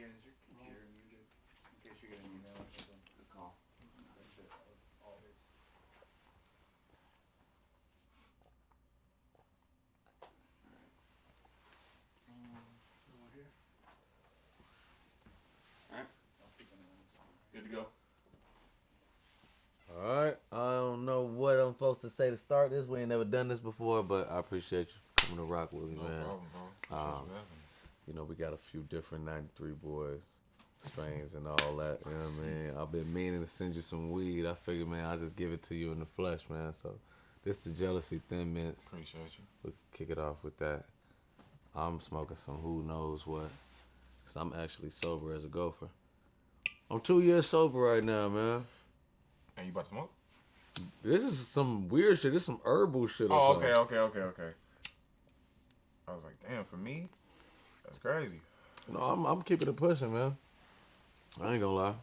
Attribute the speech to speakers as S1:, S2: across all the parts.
S1: Yeah, is your computer muted? In case you get an email or something. Good call. That shit always. Over here. Alright. Good to go.
S2: Alright, I don't know what I'm supposed to say to start this. We ain't never done this before, but I appreciate you coming to rock with me, man.
S3: No problem, bro.
S2: You know, we got a few different 93 Boyz strains and all that. You know what I mean? I've been meaning to send you some weed. I figured, man, I'll just give it to you in the flesh, man. So, this the Jealousy Thin Mints.
S3: Appreciate you.
S2: We can kick it off with that. I'm smoking some who knows what. Because I'm actually sober as a gopher. I'm 2 years sober right now, man.
S3: And you about to smoke?
S2: This is some weird shit. This is some herbal shit.
S3: Oh, okay. I was like, damn, for me, that's crazy.
S2: No, I'm keeping it pushing, man. I ain't gonna lie.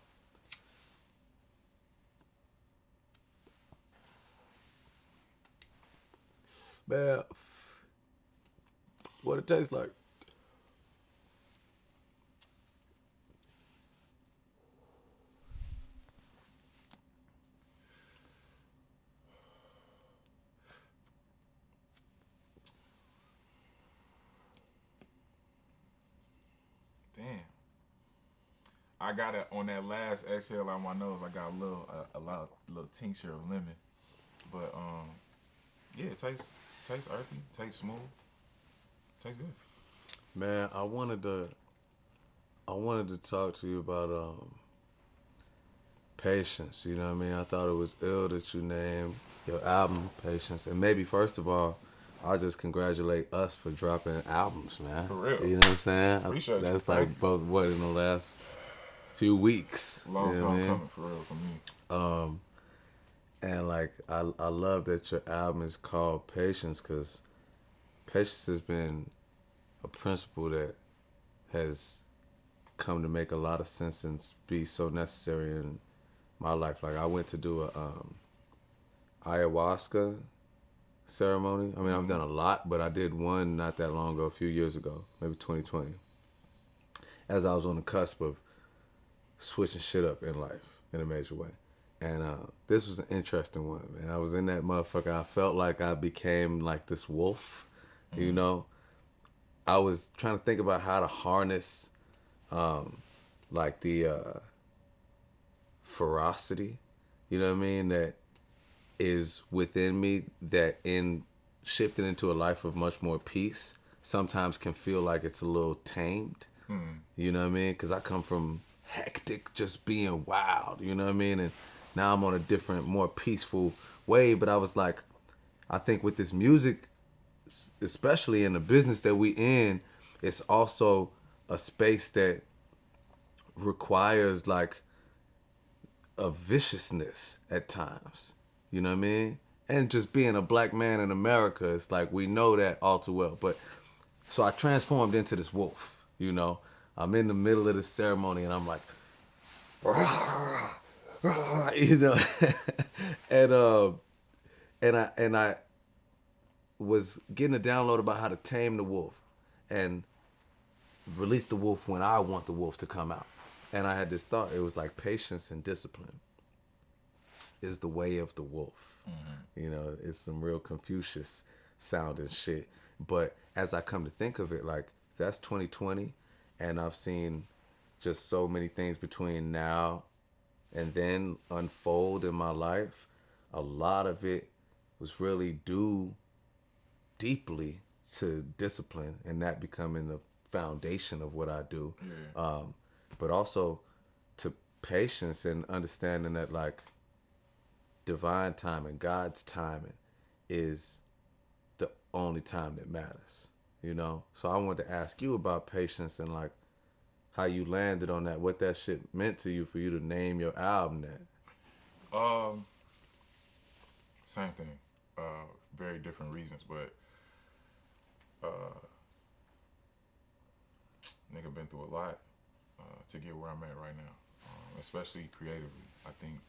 S2: Man, what it tastes like.
S3: Damn. I got it on that last exhale out my nose. I got a little tincture of lemon, but yeah, it tastes earthy, tastes smooth, tastes good.
S2: Man, I wanted to talk to you about Patience. You know what I mean? I thought it was ill that you named your album Patience, and maybe first of all, I'll just congratulate us for dropping albums, man.
S3: For real.
S2: You know what I'm saying?
S3: Appreciate you.
S2: That's
S3: Thank
S2: like
S3: you.
S2: both what in the last few weeks.
S3: Long
S2: you know
S3: time
S2: what I mean?
S3: coming, for real, for me.
S2: And like I love that your album is called Patience, because patience has been a principle that has come to make a lot of sense and be so necessary in my life. Like I went to do a ayahuasca ceremony. I mean, I've done a lot, but I did one not that long ago, a few years ago, maybe 2020, as I was on the cusp of switching shit up in life in a major way. And this was an interesting one, man. I was in that motherfucker. I felt like I became like this wolf, you know? I was trying to think about how to harness like the ferocity, you know what I mean, that is within me, that in shifting into a life of much more peace sometimes can feel like it's a little tamed. You know what I mean? Because I come from hectic, just being wild, you know what I mean? And now I'm on a different, more peaceful way. But I was like, I think with this music, especially in the business that we in, it's also a space that requires like a viciousness at times. You know what I mean? And just being a black man in America, it's like we know that all too well. But so I transformed into this wolf, you know. I'm in the middle of the ceremony and I'm like, you know, and I was getting a download about how to tame the wolf and release the wolf when I want the wolf to come out. And I had this thought, it was like patience and discipline is the way of the wolf. You know, it's some real Confucius sounding shit. But as I come to think of it, like that's 2020, and I've seen just so many things between now and then unfold in my life. A lot of it was really due deeply to discipline and that becoming the foundation of what I do. But also to patience and understanding that like divine timing, God's timing is the only time that matters, you know? So I wanted to ask you about patience and like how you landed on that, what that shit meant to you for you to name your album that.
S3: Same thing. Very different reasons, but nigga been through a lot to get where I'm at right now, especially creatively. I think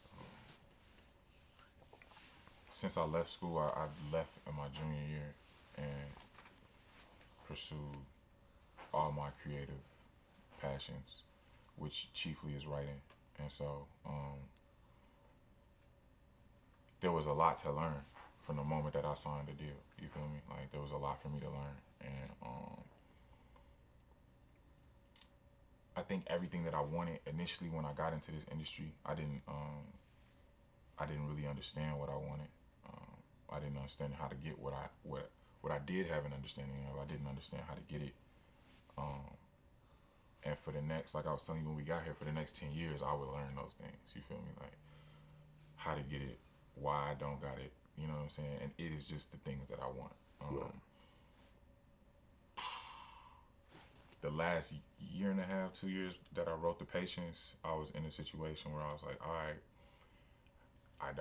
S3: since I left school, I left in my junior year and pursued all my creative passions which chiefly is writing. And so there was a lot to learn from the moment that I signed the deal. You feel me? Like, there was a lot for me to learn. And I think everything that I wanted initially when I got into this industry, I didn't really understand what I wanted. I didn't understand how to get what I did have an understanding of. I didn't understand how to get it. And for the next, like I was telling you when we got here, for the next 10 years, I would learn those things. You feel me? Like, how to get it, why I don't got it. You know what I'm saying? And it is just the things that I want. The last year and a half, 2 years that I wrote The Patience, I was in a situation where I was like, all right,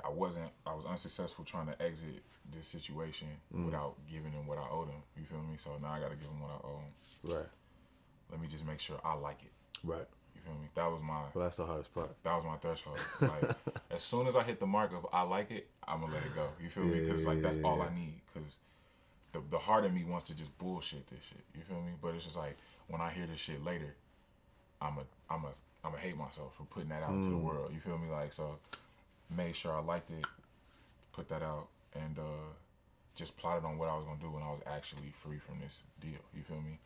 S3: I was unsuccessful trying to exit this situation without giving them what I owed them. You feel me? So now I got to give them what I owe them.
S2: Right.
S3: Let me just make sure I like it.
S2: Right.
S3: You feel me? That was my.
S2: Well, that's the hardest part.
S3: That was my threshold. Like, as soon as I hit the mark of I like it, I'm gonna let it go. You feel me? Because that's all I need. Because the heart of me wants to just bullshit this shit. You feel me? But it's just like, when I hear this shit later, I'm a hate myself for putting that out into the world. You feel me? Like, so made sure I liked it, put that out, and just plotted on what I was gonna do when I was actually free from this deal. You feel me?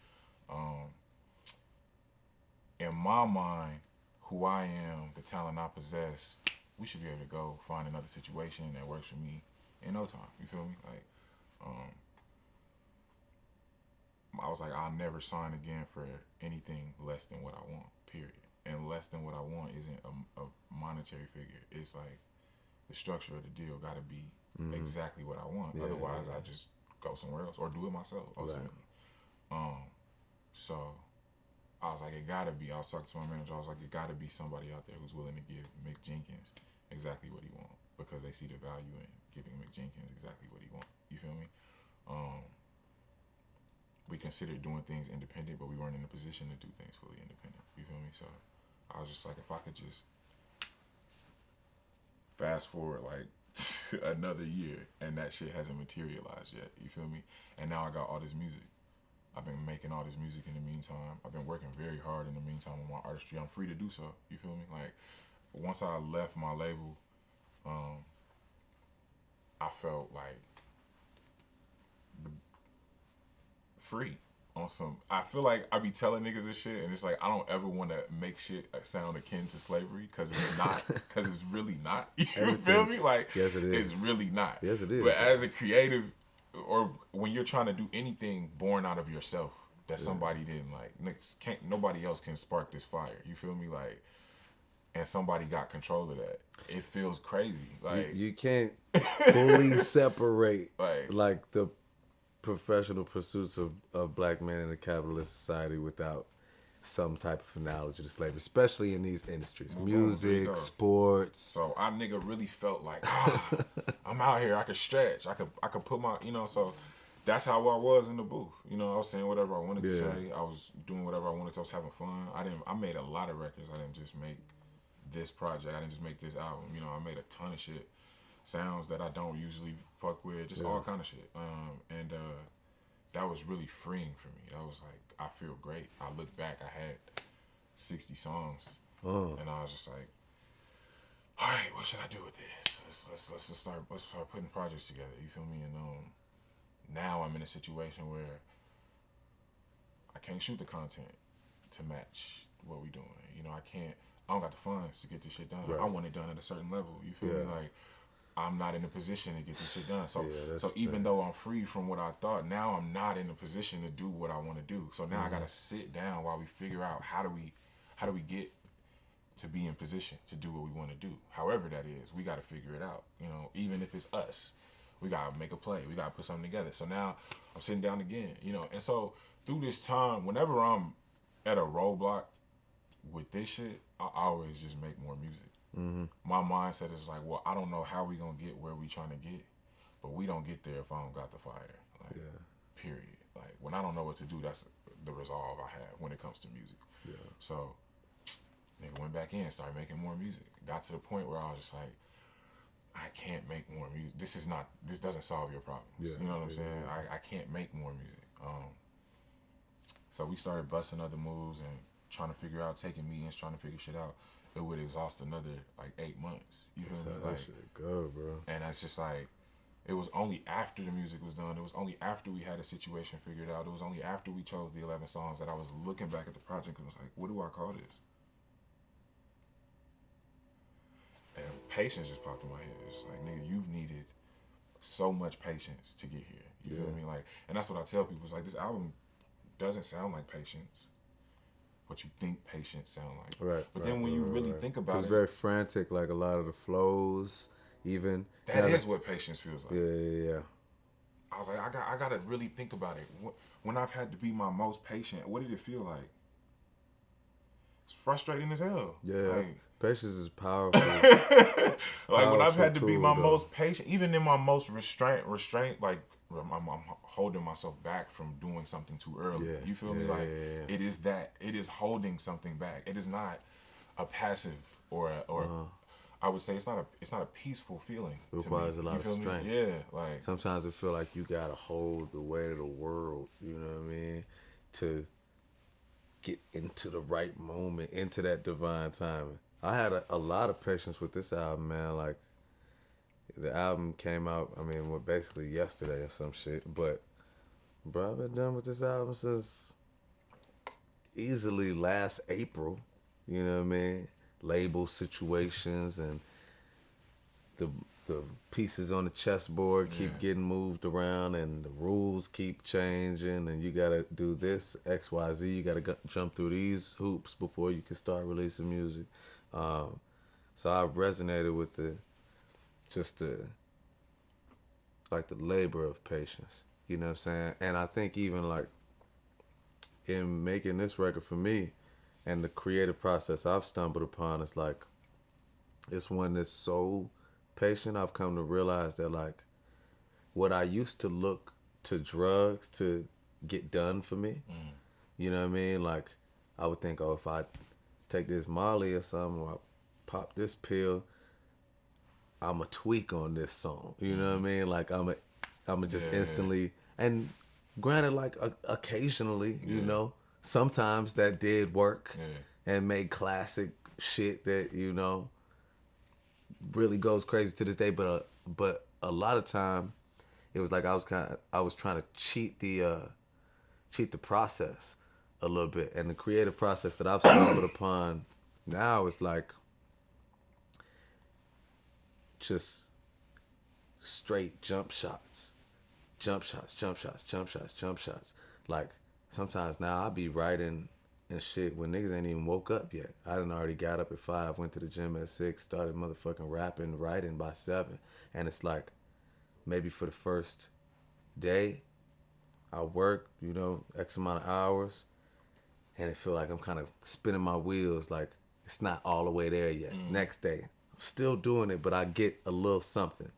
S3: In my mind, who I am, the talent I possess, we should be able to go find another situation that works for me in no time. You feel me? Like, I was like, I'll never sign again for anything less than what I want, period. And less than what I want isn't a monetary figure. It's like, the structure of the deal got to be exactly what I want. Otherwise, I just go somewhere else or do it myself, ultimately. Right. So I was like, it got to be. I was talking to my manager. I was like, it got to be somebody out there who's willing to give Mick Jenkins exactly what he wants, because they see the value in giving Mick Jenkins exactly what he wants. You feel me? We considered doing things independent, but we weren't in a position to do things fully independent. You feel me? So I was just like, if I could just fast forward like another year and that shit hasn't materialized yet. You feel me? And now I got all this music. I've been making all this music in the meantime. I've been working very hard in the meantime on my artistry. I'm free to do so. You feel me? Like, once I left my label, I felt like free on some. I feel like I be telling niggas this shit, and it's like, I don't ever want to make shit sound akin to slavery, because it's not. Because it's really not. You feel me? Like, yes, it is. It's really not.
S2: Yes, it is.
S3: But as a creative, or when you're trying to do anything born out of yourself that somebody didn't like, nobody else can spark this fire. You feel me? Like, and somebody got control of that. It feels crazy. Like,
S2: you can't fully separate like the professional pursuits of black men in a capitalist society without some type of analogy to slavery, especially in these industries, music, sports.
S3: So I nigga really felt like, I'm out here, I could stretch, I could put my, so that's how I was in the booth. I was saying whatever I wanted to say. I was doing whatever I wanted to. I was having fun. I made a lot of records. I didn't just make this project. I didn't just make this album. I made a ton of shit. Sounds that I don't usually fuck with, just all kind of shit. And that was really freeing for me. That was like, I feel great. I look back, I had 60 songs, and I was just like, all right, what should I do with this? Let's start putting projects together. You feel me? And now I'm in a situation where I can't shoot the content to match what we doing. I don't got the funds to get this shit done. Right. I want it done at a certain level. You feel me? Like, I'm not in a position to get this shit done. So even though I'm free from what I thought, now I'm not in a position to do what I want to do. So now I gotta sit down while we figure out how do we get to be in position to do what we want to do. However that is, we gotta figure it out. Even if it's us, we gotta make a play. We gotta put something together. So now I'm sitting down again. And so through this time, whenever I'm at a roadblock with this shit, I always just make more music. Mm-hmm. My mindset is like, well, I don't know how we gonna get where we trying to get, but we don't get there if I don't got the fire. Like, period. Like, when I don't know what to do, that's the resolve I have when it comes to music. Yeah. So, nigga went back in, started making more music. Got to the point where I was just like, I can't make more music. This doesn't solve your problems. Yeah. You know what I'm saying? I can't make more music. So we started busting other moves and trying to figure out, taking meetings, trying to figure shit out, it would exhaust another like 8 months. You feel me?
S2: That's how
S3: Like,
S2: that shit go, bro.
S3: and that's just like, it was only after the music was done. It was only after we had a situation figured out. It was only after we chose the 11 songs that I was looking back at the project and was like, what do I call this? And patience just popped in my head. It's like, nigga, you've needed so much patience to get here. You feel me? Like, and that's what I tell people. It's like, this album doesn't sound like patience, what you think patience sound like.
S2: Right.
S3: But then when you really think about
S2: it's
S3: it,
S2: very frantic, like a lot of the flows, even.
S3: that is what patience feels like.
S2: Yeah.
S3: I was like, I gotta really think about it. When I've had to be my most patient, what did it feel like? It's frustrating as hell.
S2: Yeah.
S3: Like,
S2: Patience is powerful.
S3: like when I've had to be my
S2: tool,
S3: most patient, even in my most restraint, like I'm holding myself back from doing something too early.
S2: Yeah.
S3: You feel me? Like it is that. It is holding something back. It is not a passive or I would say it's not a peaceful feeling.
S2: It requires a lot of strength.
S3: Yeah, like
S2: sometimes it feel like you gotta hold the weight of the world. You know what I mean? To get into the right moment, into that divine timing. I had a lot of patience with this album, man. Like, the album came out, I mean, basically yesterday or some shit. But, bro, I've been done with this album since easily last April. You know what I mean? Label situations and the pieces on the chessboard keep getting moved around and the rules keep changing and you gotta do this, XYZ. You gotta jump through these hoops before you can start releasing music. So I resonated with the labor of patience. You know what I'm saying? And I think even like in making this record for me and the creative process I've stumbled upon, it's like it's one that's so patient. I've come to realize that like what I used to look to drugs to get done for me, you know what I mean? Like I would think, oh, if I take this Molly or something, or I pop this pill, I'm a tweak on this song. You know what I mean? Like I'm a just instantly. And granted, like occasionally, you know, sometimes that did work and made classic shit that really goes crazy to this day. But a lot of time, it was like I was trying to cheat the process a little bit, and the creative process that I've stumbled upon now is like just straight jump shots. Like sometimes now I be writing and shit when niggas ain't even woke up yet. I done already got up at 5, went to the gym at 6, started motherfucking rapping, writing by 7, and it's like maybe for the first day I work, X amount of hours, and it feel like I'm kind of spinning my wheels, like it's not all the way there yet. Next day, I'm still doing it, but I get a little something.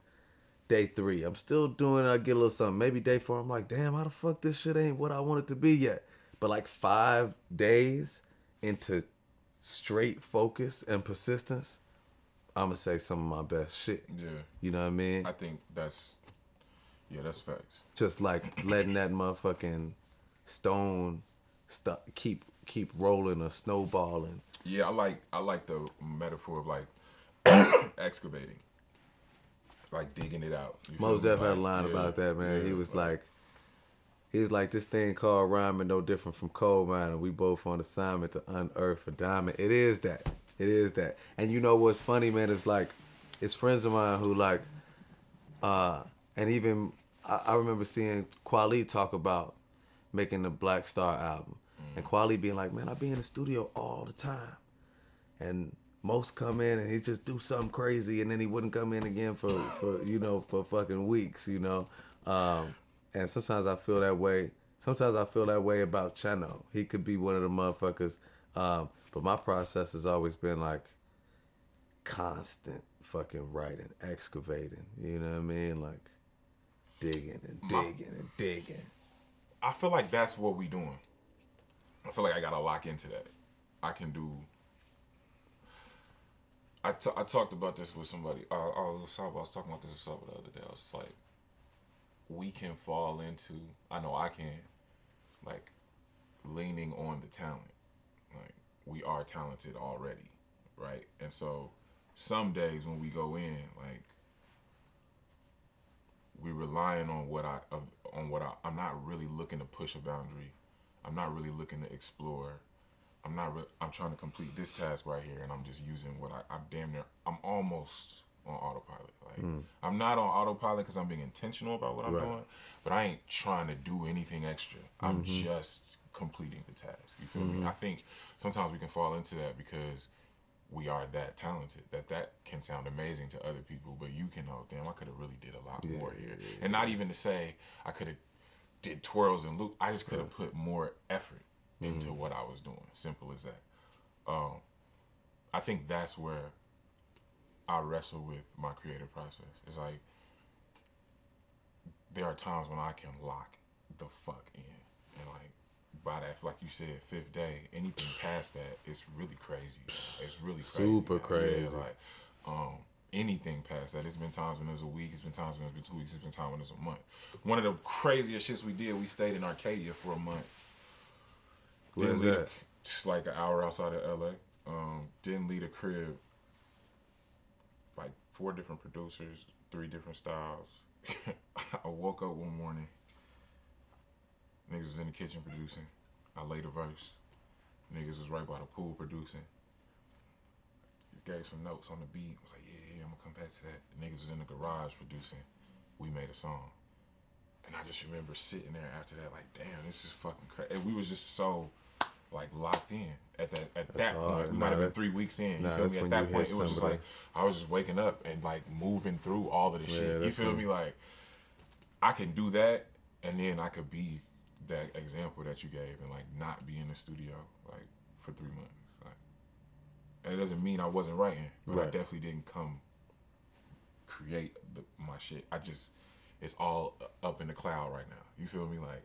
S2: Day 3, I'm still doing it, I get a little something. Maybe day 4, I'm like, damn, how the fuck this shit ain't what I want it to be yet? But like 5 days into straight focus and persistence, I'm gonna say some of my best shit.
S3: Yeah.
S2: You know what I mean?
S3: I think that's facts.
S2: Just like letting that motherfucking stone keep rolling or snowballing.
S3: Yeah, I like the metaphor of like excavating, like digging it out.
S2: Mos Def had a line about that, man. He was like, this thing called rhyming no different from coal mining. We both on assignment to unearth a diamond. It is that. And you know what's funny, man? It's like, it's friends of mine who like, and even I remember seeing Kweli talk about making the Black Star album. And Kweli being like, man, I be in the studio all the time. And most come in and he just do something crazy and then he wouldn't come in again for fucking weeks, and sometimes I feel that way. Sometimes I feel that way about Chano. He could be one of the motherfuckers. But my process has always been like constant fucking writing, excavating. You know what I mean? Like digging and digging.
S3: I feel like that's what we doing. I feel like I gotta lock into that. I can do. I talked about this with somebody. I was talking about this with somebody the other day. I was like, we can fall into, I know I can, like, leaning on the talent. Like, we are talented already, right? And so some days when we go in, like, we're relying on I'm not really looking to push a boundary. I'm not really looking to explore. I'm trying to complete this task right here, and I'm just using I'm almost on autopilot. Like, I'm not on autopilot because I'm being intentional about what I'm doing, but I ain't trying to do anything extra. I'm just completing the task. You feel me? I think sometimes we can fall into that because we are that talented that can sound amazing to other people, but you can damn, I could have really did a lot more here. And not even to say I could have did twirls and loop. I just could have put more effort into what I was doing. Simple as that. I think that's where I wrestle with my creative process. It's like there are times when I can lock the fuck in, and like by that, like you said, 5th day, anything past that, it's really crazy. It's really crazy.
S2: Super crazy.
S3: Yeah, like anything past that. It's been times when there's a week. It's been times when it's been 2 weeks. It's been times when it's a month. One of the craziest shits we did, we stayed in Arcadia for a month.
S2: Where's that?
S3: Just like an hour outside of LA. Didn't leave a crib. Like 4 different producers, 3 different styles. I woke up one morning. Niggas was in the kitchen producing. I laid a verse. Niggas was right by the pool producing. Gave some notes on the beat. Was like, yeah, I'm gonna come back to that. The niggas was in the garage producing. We made a song. And I just remember sitting there after that, like, damn, this is fucking crazy. And we was just so, like, locked in at that point. We might have been 3 weeks in. You feel me? At that point, it was just like, I was just waking up and, like, moving through all of the shit. You feel me? Like, I can do that, and then I could be that example that you gave and, like, not be in the studio, like, for 3 months. Like, and it doesn't mean I wasn't writing, but I definitely didn't come create my shit. It's all up in the cloud right now. You feel me? Like,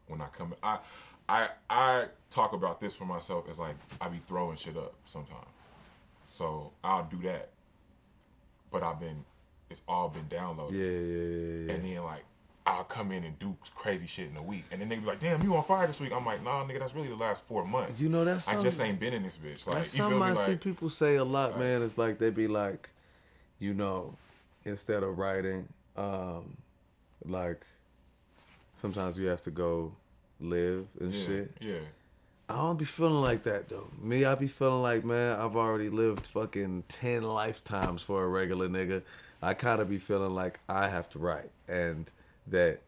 S3: when I come, I talk about this for myself as like, I be throwing shit up sometimes. So I'll do that. But it's all been downloaded. Yeah. And then like, I'll come in and do crazy shit in a week. And then they be like, damn, you on fire this week. I'm like, nah, nigga, that's really the last 4 months.
S2: You know, that's
S3: I just ain't been in this bitch. Like,
S2: that's
S3: you
S2: something
S3: feel me?
S2: I see
S3: like,
S2: people say a lot, man. It's like, they be like, you know, instead of writing, like, sometimes you have to go live and shit.
S3: Yeah.
S2: I don't be feeling like that, though. Me, I be feeling like, man, I've already lived fucking 10 lifetimes for a regular nigga. I kind of be feeling like I have to write. And that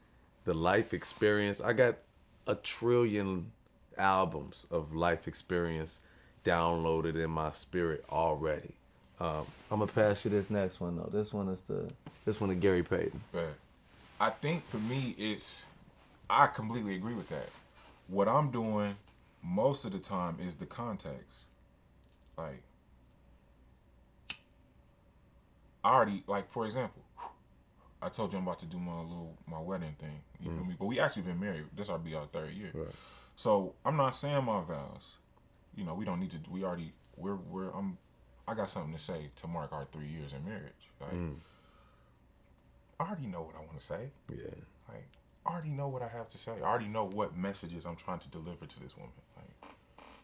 S2: the life experience, I got 1 trillion albums of life experience downloaded in my spirit already. I'm gonna pass you this next one though. This one is Gary Payton.
S3: But I think for me, I completely agree with that. What I'm doing most of the time is the context. Like, I already, like, for example, I told you I'm about to do my wedding thing. You feel me? But we actually been married. This will be our 3rd year.
S2: Right.
S3: So I'm not saying my vows. You know, we don't need to. I got something to say to mark our 3 years in marriage. Like, I already know what I want to say.
S2: Yeah.
S3: Like, I already know what I have to say. I already know what messages I'm trying to deliver to this woman. Like,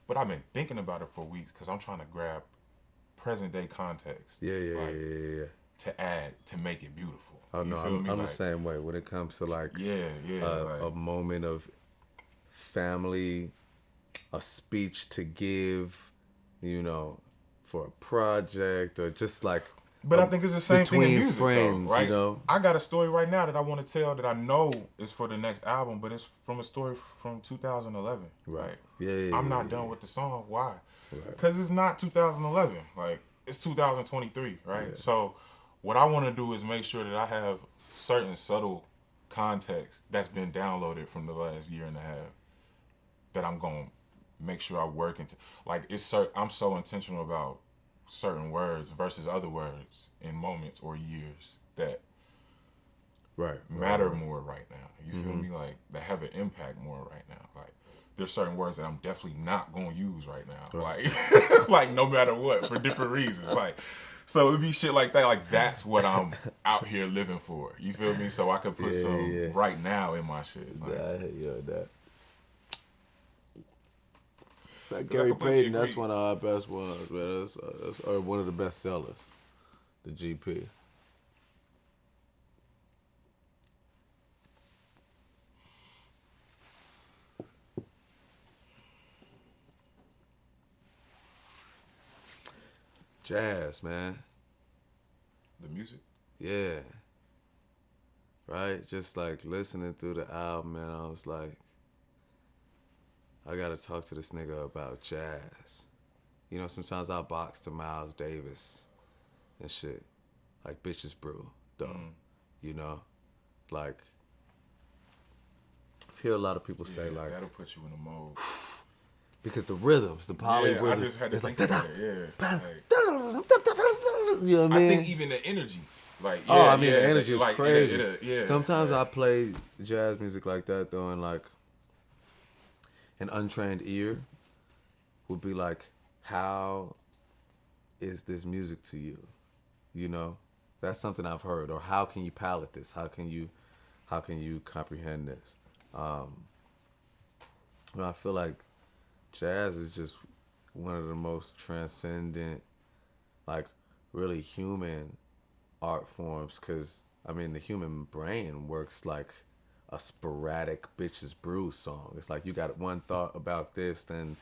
S3: but I've been thinking about it for weeks because I'm trying to grab present day context.
S2: Yeah.
S3: To add to make it beautiful.
S2: Oh no, I'm
S3: like,
S2: the same way when it comes to like
S3: like,
S2: a moment of family, a speech to give, you know, for a project or just like.
S3: But I think it's the same thing in music,
S2: frames,
S3: though, right?
S2: You know?
S3: I got a story right now that I want to tell that I know is for the next album, but it's from a story from 2011.
S2: Right.
S3: Like,
S2: Yeah.
S3: I'm not done with the song. Why?
S2: Right.
S3: Because it's not 2011. Like, it's 2023, right? Yeah. So what I want to do is make sure that I have certain subtle context that's been downloaded from the last year and a half that I'm going to make sure I work into. Like, I'm so intentional about certain words versus other words in moments or years that matter more right now. You feel me? Like, that have an impact more right now. Like, there's certain words that I'm definitely not going to use right now. Like, like no matter what, for different reasons. Like, so it'd be shit like that. Like, that's what I'm out here living for. You feel me? So I could put some right now in my shit. Like,
S2: I hate you on that. Gary
S3: can put
S2: Payton,
S3: Big
S2: that's
S3: Reed.
S2: one of our best ones, man. That's one of the best sellers. The GP. Jazz, man.
S3: The music.
S2: Yeah. Right? Just like listening through the album, man, I was like, I gotta talk to this nigga about jazz. You know, sometimes I box to Miles Davis and shit. Like Bitches Brew, though. You know? Like, I hear a lot of people say, like,
S3: that'll put you in a mode.
S2: because the rhythms, the poly
S3: Yeah, I
S2: rhythms,
S3: just had to
S2: it's
S3: think
S2: like,
S3: about it. Yeah. Like,
S2: you know what I mean?
S3: I think even the energy, like, yeah,
S2: Oh, I mean,
S3: yeah,
S2: the energy is
S3: like,
S2: crazy.
S3: Yeah.
S2: Sometimes
S3: yeah.
S2: I play jazz music like that, though, and like an untrained ear would be like, how is this music to you? You know, that's something I've heard. Or how can you palate this? How can you comprehend this? I feel like jazz is just one of the most transcendent, like really human art forms, because I mean the human brain works like a sporadic Bitches Brew song. It's like you got one thought about this, then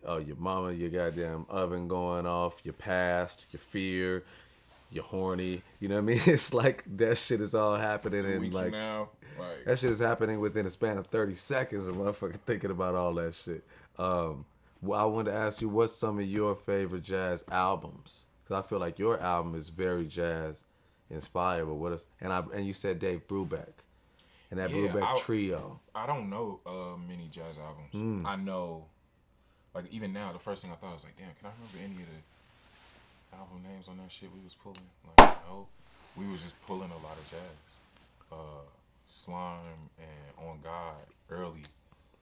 S2: your mama, your goddamn oven going off, your past, your fear, you're horny. You know what I mean? It's like that shit is all happening
S3: 2
S2: in
S3: weeks
S2: like
S3: from now, like,
S2: that shit is happening within a span of 30 seconds of motherfucker thinking about all that shit. Well, I wanted to ask you, what's some of your favorite jazz albums? Because I feel like your album is very jazz inspired. But what is and you said Dave Brubeck and that
S3: Yeah,
S2: Brubeck trio.
S3: I don't know many jazz albums. I know, like, even now, the first thing I thought was like, damn, can I remember any of the album names on that shit we was pulling? Like, no, we was just pulling a lot of jazz. Slime and On God early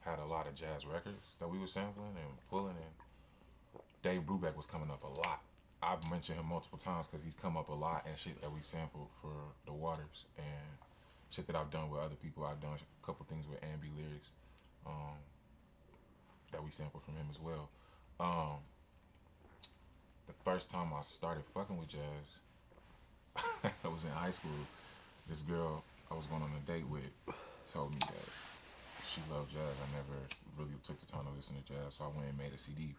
S3: had a lot of jazz records that we were sampling and pulling, and Dave Brubeck was coming up a lot. I've mentioned him multiple times because he's come up a lot and shit that we sampled for The Waters and shit that I've done with other people. I've done a couple things with Ambi Lyrics that we sampled from him as well. The first time I started fucking with jazz, I was in high school. This girl I was going on a date with told me that she loved jazz. I never really took the time to listen to jazz, so I went and made a CD.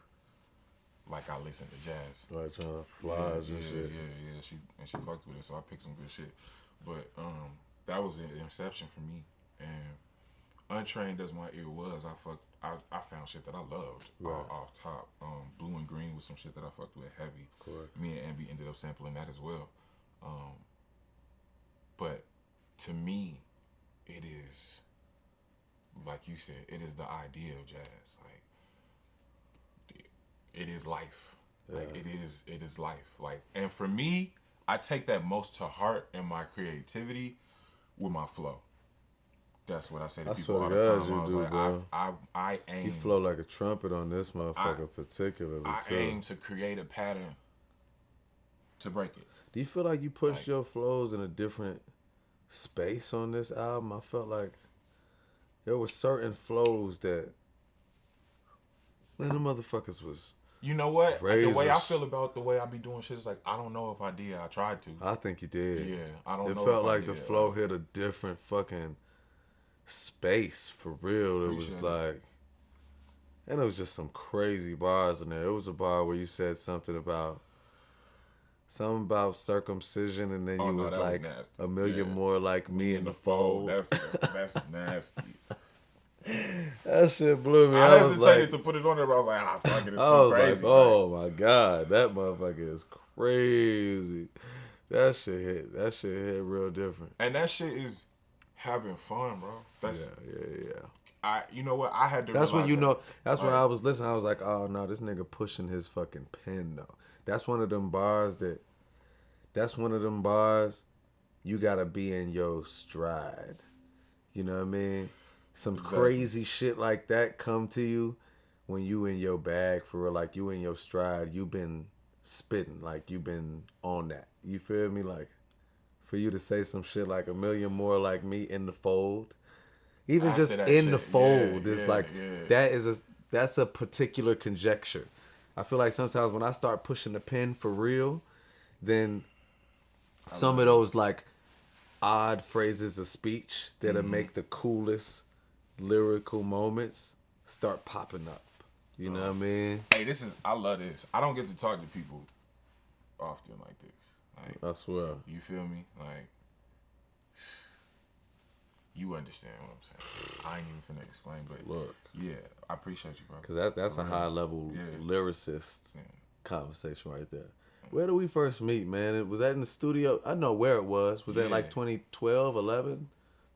S3: Like I listened to jazz.
S2: Like trying to flies and shit.
S3: Yeah. She fucked with it, so I picked some good shit. But that was the inception for me. And untrained as my ear was, I found shit that I loved off top. Blue and Green was some shit that I fucked with heavy.
S2: Correct.
S3: Me and Ambi ended up sampling that as well. But to me, it is, like you said, it is the idea of jazz. Like, it is life. Yeah. Like, it is life. Like, and for me, I take that most to heart in my creativity with my flow. That's what I say to people all the time. I was like,
S2: bro.
S3: I aim.
S2: You flow like a trumpet on this motherfucker particularly, too.
S3: I aim to create a pattern to break it.
S2: Do you feel like you pushed your flows in a different space on this album? I felt like there were certain flows that, man, the motherfuckers was.
S3: You know what?
S2: Razors.
S3: The way I feel about the way I be doing shit is like, I don't know if I did. I tried to.
S2: I think you did.
S3: Yeah, I don't know.
S2: It felt
S3: if
S2: like
S3: I
S2: the
S3: did.
S2: flow hit a different fucking space for real. It was like, and it was just some crazy bars in there. It was a bar where you said something about circumcision, and then you was like
S3: was
S2: a million more like me in the fold.
S3: That's nasty.
S2: That shit blew me.
S3: I
S2: was
S3: hesitated
S2: like,
S3: to put it on there, but I was like, fuck it, it's
S2: I
S3: too
S2: was
S3: crazy.
S2: like, oh my God, that motherfucker is crazy. That shit hit real different.
S3: And that shit is having fun, bro. That's
S2: yeah.
S3: You know what? I had to.
S2: That's when you
S3: that.
S2: know. That's when I was listening. I was like, oh no, this nigga pushing his fucking pen though. That's one of them bars that. That's one of them bars. You gotta be in your stride. You know what I mean? Some crazy shit like that come to you when you in your bag for real. Like you in your stride. You been spitting. Like you been on that. You feel me? Like for you to say some shit like a million more like me in the fold. Even after just in the fold is like that is that's a particular conjecture. I feel like sometimes when I start pushing the pen for real, then some of those like odd phrases of speech that'll make the coolest lyrical moments start popping up. You know what I mean?
S3: Hey, I love this. I don't get to talk to people often like this. Like,
S2: I swear.
S3: you feel me? Like, you understand what I'm saying. I ain't even finna explain, but
S2: Look.
S3: Yeah, I appreciate you, bro.
S2: Because that's a high level lyricist conversation right there. Where did we first meet, man? Was that in the studio? I know where it was. Was that like 2012, 11,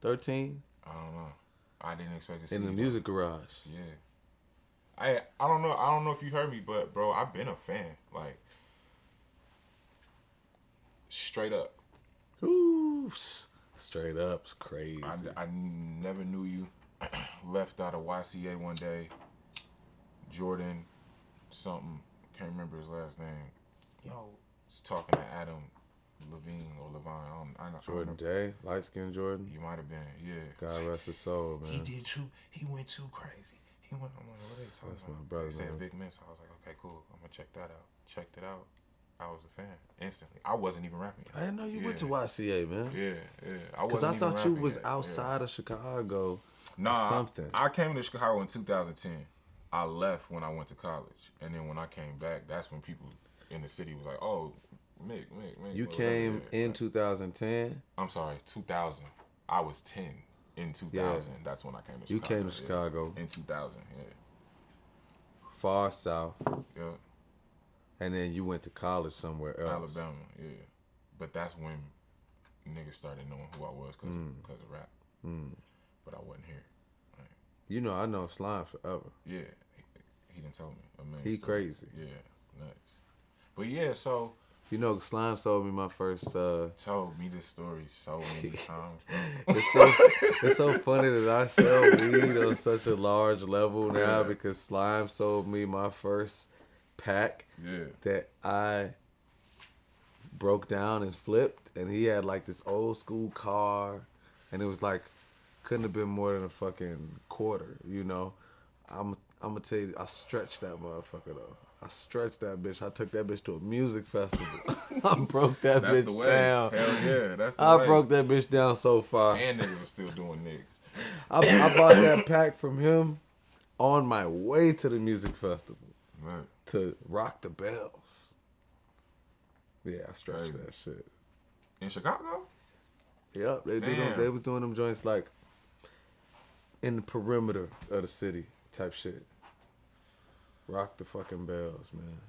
S2: 13?
S3: I don't know. I didn't expect to see
S2: in the music garage.
S3: Yeah. I don't know. I don't know if you heard me, but bro, I've been a fan. Like, straight up.
S2: Ooh, straight up's crazy.
S3: I never knew you. Left out of YCA one day. Jordan, something, can't remember his last name. Yo, was talking to Adam Levine or Levine. I'm not
S2: Jordan Day, light skinned Jordan.
S3: You might have been, yeah.
S2: God rest his soul, man.
S3: He did too. He went too crazy. He went. I'm like, what is
S2: That's my brother.
S3: They said Vic Mensa. I was like, okay, cool. I'm gonna check that out. Checked it out. I was a fan instantly. I wasn't even rapping.
S2: I didn't know you went to YCA, man.
S3: Yeah.
S2: Because I thought you was outside of Chicago.
S3: Nah,
S2: something.
S3: I came to Chicago in 2010. I left when I went to college, and then when I came back, that's when people in the city was like, "Oh, Mick."
S2: You came in 2010.
S3: I'm sorry, 2000. I was 10 in 2000. Yeah. That's when I came to Chicago.
S2: You came to Chicago
S3: in 2000. Yeah.
S2: Far south.
S3: Yeah.
S2: And then you went to college somewhere else.
S3: Alabama. Yeah. But that's when niggas started knowing who I was because of rap. But I wasn't here. Right.
S2: You know, I know Slime forever.
S3: Yeah. He didn't tell me.
S2: He crazy.
S3: Yeah. Nuts. But yeah, so.
S2: You know, Slime sold me my first.
S3: Told me this story so many times,
S2: bro. It's so funny that I sell weed on such a large level now because Slime sold me my first pack that I broke down and flipped, and he had like this old school car, and it was like couldn't have been more than a fucking quarter, you know. I'm gonna tell you, I stretched that motherfucker though. I stretched that bitch. I took that bitch to a music festival. I broke that
S3: that's
S2: bitch
S3: the way.
S2: down.
S3: Hell yeah, that's the way.
S2: I broke that bitch down so far.
S3: And niggas are still doing niggas.
S2: I bought that pack from him on my way to the music festival.
S3: Right.
S2: To rock the bells. Yeah, I stretched that shit.
S3: In Chicago?
S2: Yep, they was doing them joints like in the perimeter of the city type shit. Rock the fucking bells, man.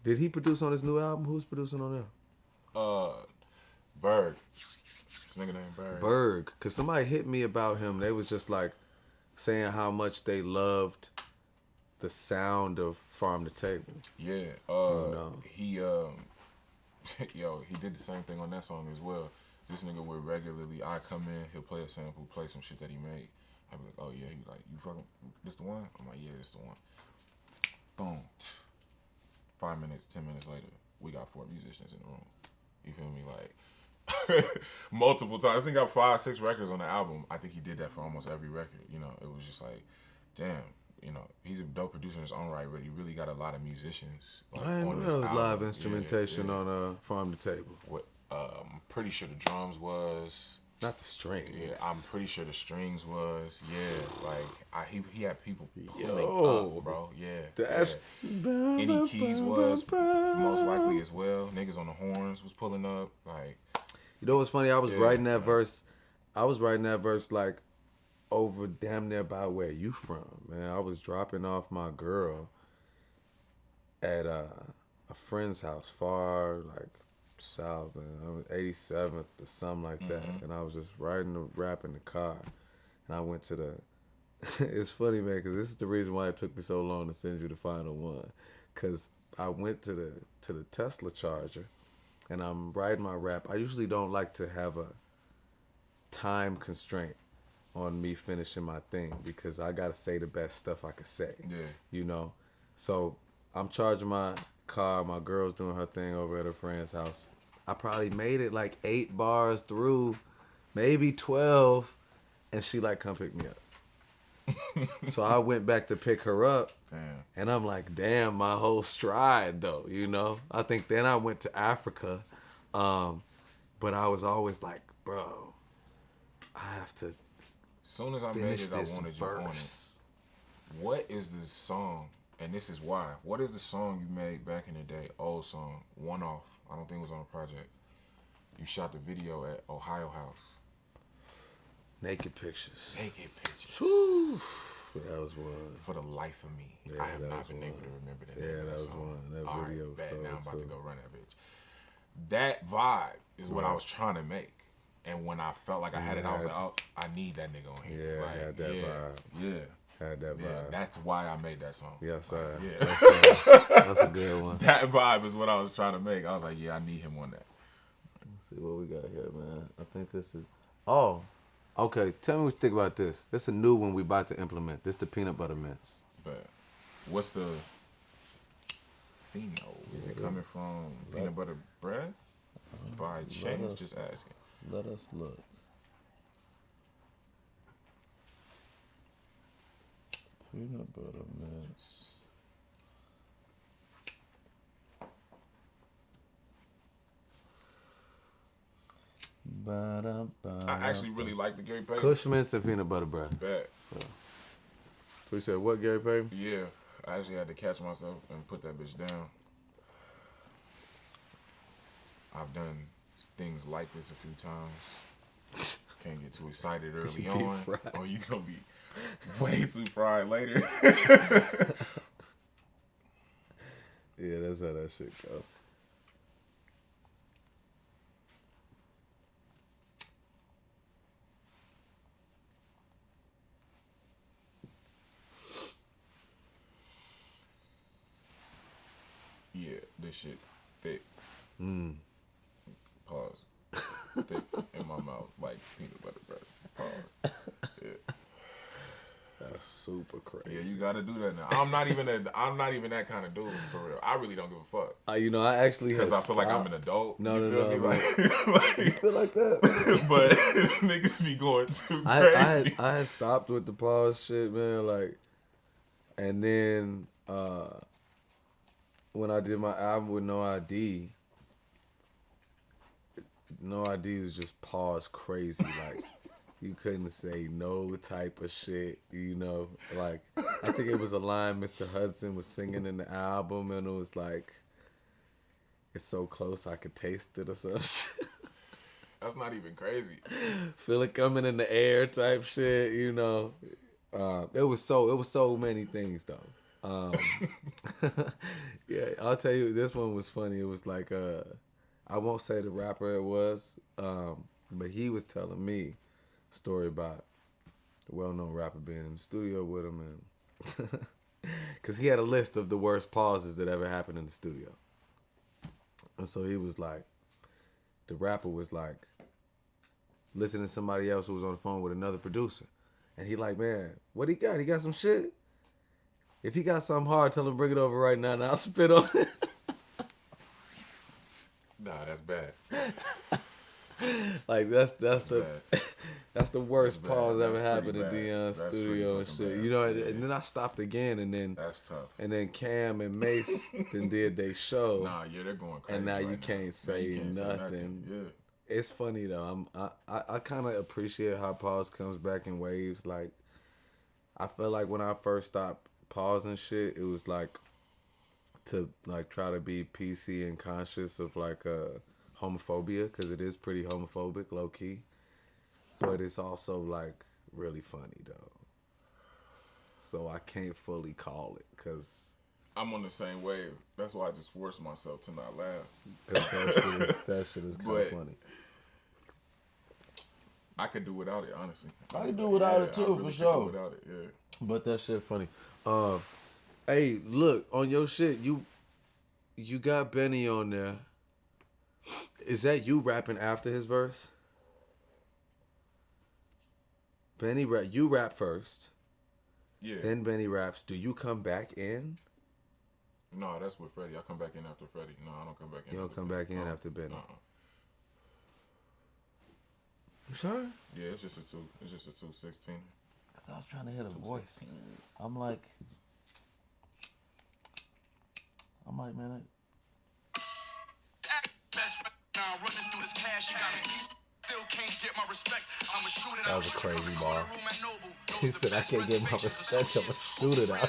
S2: Did he produce on his new album? Who's producing on there?
S3: Berg. This nigga named Berg.
S2: Berg. Cause somebody hit me about him. They was just like saying how much they loved the sound of Farm to Table.
S3: Yeah. He he did the same thing on that song as well. This nigga would regularly, I come in, he'll play a sample, play some shit that he made. I'd be like, oh yeah, he like, you fucking, this the one? I'm like, yeah, this the one. Boom. 5 minutes, 10 minutes later, we got 4 musicians in the room. You feel me? Like, multiple times. I think he got 5, 6 records on the album. I think he did that for almost every record. You know, it was just like, damn, you know, he's a dope producer in his own right, but he really got a lot of musicians. Like,
S2: I didn't know there was live instrumentation on Farm to Table.
S3: What? I'm pretty sure the drums was.
S2: Not the strings.
S3: Yeah, I'm pretty sure the strings was. Yeah, like he had people pulling up, bro. Yeah. Any keys was most likely as well. Niggas on the horns was pulling up. Like,
S2: you know what's funny? I was writing that verse. I was writing that verse like over damn near by where you from, man. I was dropping off my girl at a friend's house far like south, and I was 87th or something like that, and I was just writing the rap in the car, and I went to the it's funny, man, because this is the reason why it took me so long to send you the final one, because I went to the Tesla charger, and I'm writing my rap. I usually don't like to have a time constraint on me finishing my thing, because I gotta say the best stuff I could say, you know. So I'm charging my car, my girl's doing her thing over at her friend's house. I probably made it like 8 bars through, maybe 12, and she like, come pick me up. So I went back to pick her up.
S3: Damn.
S2: And I'm like, damn, my whole stride though, you know. I think then I went to Africa, but I was always like, bro, I have to
S3: As soon as I made
S2: finish
S3: it, I
S2: this
S3: wanted you on it.
S2: verse.
S3: What is the song? And this is why. What is the song you made back in the day? Old song, One Off. I don't think it was on a project. You shot the video at Ohio House.
S2: Naked pictures.
S3: Naked pictures.
S2: Whew. That was one.
S3: For the life of me,
S2: Yeah,
S3: I have
S2: that
S3: not
S2: was
S3: been
S2: one.
S3: able to remember that.
S2: Yeah,
S3: name of
S2: that was
S3: song.
S2: one. That
S3: All
S2: video
S3: right,
S2: was
S3: bet.
S2: cold,
S3: Now I'm about
S2: too.
S3: to go run that bitch. That vibe is what I was trying to make. And when I felt like I had it, I was like, oh, I need that nigga on here.
S2: Yeah,
S3: like,
S2: had that vibe.
S3: Yeah.
S2: Had that
S3: Yeah,
S2: vibe.
S3: that's why I made that song.
S2: Yes, sir.
S3: Yeah.
S2: That's a good one.
S3: That vibe is what I was trying to make. I was like, yeah, I need him on that.
S2: Let's see what we got here, man. I think this is. Oh, okay. Tell me what you think about this. This is a new one we about to implement. This the peanut butter mints.
S3: But what's the pheno? Is it coming from Peanut Butter Breath? By chance? Just asking.
S2: Let us look. Peanut butter mints.
S3: I actually really like the Gary Payton.
S2: Kush mints and peanut butter bread.
S3: Bet.
S2: So you said what, Gary Payton?
S3: Yeah. I actually had to catch myself and put that bitch down. I've done things like this a few times. Can't get too excited early
S2: be
S3: on,
S2: fried.
S3: or you gonna be way too fried later.
S2: Yeah, that's how that shit go.
S3: Yeah, this shit thick. Pause. Thick in my mouth like peanut butter bread. Pause. Yeah.
S2: That's super crazy.
S3: Yeah, you gotta do that now. I'm not even that kind of dude for real. I really don't give a fuck.
S2: You know, I actually
S3: Because I feel like I'm an
S2: stopped.
S3: adult.
S2: No,
S3: you
S2: no,
S3: feel
S2: no,
S3: me?
S2: no.
S3: Like,
S2: You feel like that?
S3: but niggas be going too
S2: I
S3: crazy.
S2: had stopped with the pause shit, man. Like, and then when I did my album with No ID, No ID was just pause crazy. Like, you couldn't say no type of shit, you know. Like, I think it was a line Mr. Hudson was singing in the album, and it was like, "It's so close I could taste it" or some shit.
S3: That's not even crazy.
S2: Feel it coming in the air type shit, you know. It was so many things though. Yeah, I'll tell you, this one was funny. It was like I won't say the rapper it was, but he was telling me a story about a well-known rapper being in the studio with him, and because he had a list of the worst pauses that ever happened in the studio. And so he was like, the rapper was like listening to somebody else who was on the phone with another producer. And he like, man, what he got? He got some shit? If he got something hard, tell him bring it over right now and I'll spit on it.
S3: Nah, that's bad.
S2: Like that's the
S3: bad.
S2: that's the worst
S3: That's bad.
S2: pause ever
S3: That's
S2: happened
S3: pretty
S2: in
S3: bad.
S2: Dion's
S3: That's
S2: studio
S3: pretty
S2: and
S3: fucking
S2: shit.
S3: bad.
S2: You know,
S3: Yeah.
S2: and then I stopped again, and
S3: That's tough.
S2: then Cam and Mace then did they show.
S3: Nah, yeah, they're going crazy.
S2: And now you
S3: right
S2: can't
S3: Now
S2: say
S3: you can't
S2: nothing.
S3: Yeah.
S2: It's funny though. I kind of appreciate how pause comes back in waves. Like, I feel like when I first stopped pausing shit, it was like to like try to be PC and conscious of like homophobia, because it is pretty homophobic, low key. But it's also like really funny though. So I can't fully call it, because
S3: I'm on the same wave. That's why I just force myself to not laugh.
S2: that shit is kind
S3: But-
S2: of funny.
S3: I could do without it, honestly.
S2: I could do without it,
S3: I
S2: too,
S3: really
S2: for
S3: could
S2: sure.
S3: do without it, yeah.
S2: But that shit funny. Hey, look, on your shit, you got Benny on there. Is that you rapping after his verse? Benny you rap first,
S3: Yeah.
S2: then Benny raps. Do you come back in?
S3: No, that's with Freddie. I come back in after Freddie. No, I don't come back in.
S2: You don't
S3: after
S2: come
S3: Benny.
S2: back in
S3: No.
S2: after Benny.
S3: Uh-uh.
S2: You sure?
S3: Yeah, it's just a 2. It's just a 216.
S2: I was trying to hear the voice.
S3: 216s.
S2: I'm like, man.
S4: That was a crazy bar.
S2: He said, I can't get my respect. I'm going to shoot it out.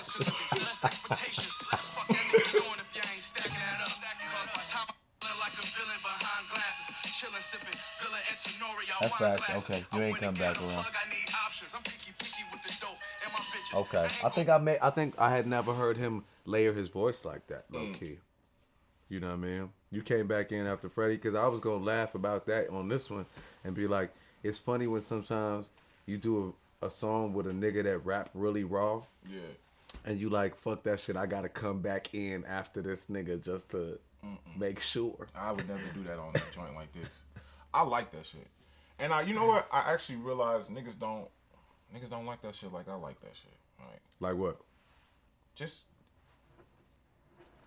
S4: That's facts. Okay, you ain't come back around.
S2: Okay. I think I had never heard him layer his voice like that, low key. You know what I mean? You came back in after Freddie, because I was going to laugh about that on this one and be like, it's funny when sometimes you do a song with a nigga that rap really raw.
S3: Yeah.
S2: And you like, fuck that shit, I got to come back in after this nigga just to make sure.
S3: I would never do that on a joint like this. I like that shit. And you know what? I actually realized niggas don't like that shit like I like that shit.
S2: Like what?
S3: Just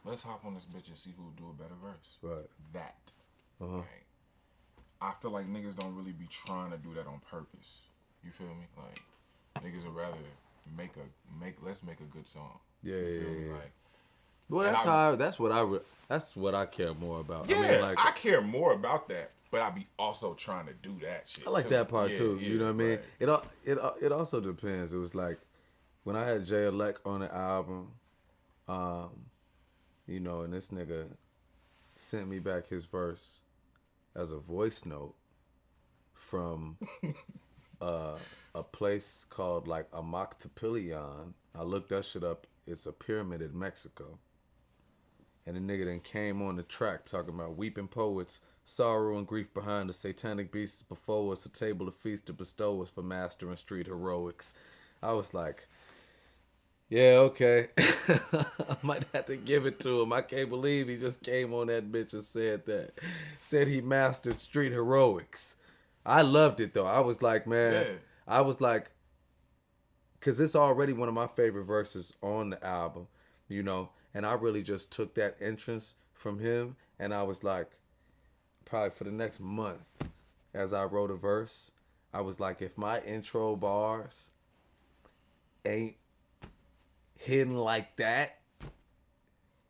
S3: let's hop on this bitch and see who'll do a better verse.
S2: Right.
S3: That.
S2: Uh-huh.
S3: Like, I feel like niggas don't really be trying to do that on purpose. You feel me? Like, niggas would rather let's make a good song.
S2: Yeah,
S3: You feel
S2: yeah,
S3: me?
S2: yeah.
S3: Like,
S2: Well, that's what I care more about.
S3: yeah,
S2: I mean, like,
S3: I care more about that, but I be also trying to do that shit.
S2: I like
S3: too.
S2: that part
S3: Yeah,
S2: too.
S3: yeah,
S2: You know what I mean?
S3: right.
S2: It also depends. It was like when I had Jay Elect on the album, you know, and this nigga sent me back his verse as a voice note from a place called like Amoctapillion. I looked that shit up. It's a pyramid in Mexico. And the nigga then came on the track talking about weeping poets, sorrow and grief behind the satanic beasts before us, a table of feast to bestow us for mastering street heroics. I was like, yeah, okay. I might have to give it to him. I can't believe he just came on that bitch and said that. Said he mastered street heroics. I loved it though. I was like, man,
S3: Yeah.
S2: I was like, because it's already one of my favorite verses on the album, you know, and I really just took that entrance from him, and I was like, probably for the next month, as I wrote a verse, I was like, if my intro bars ain't hidden like that,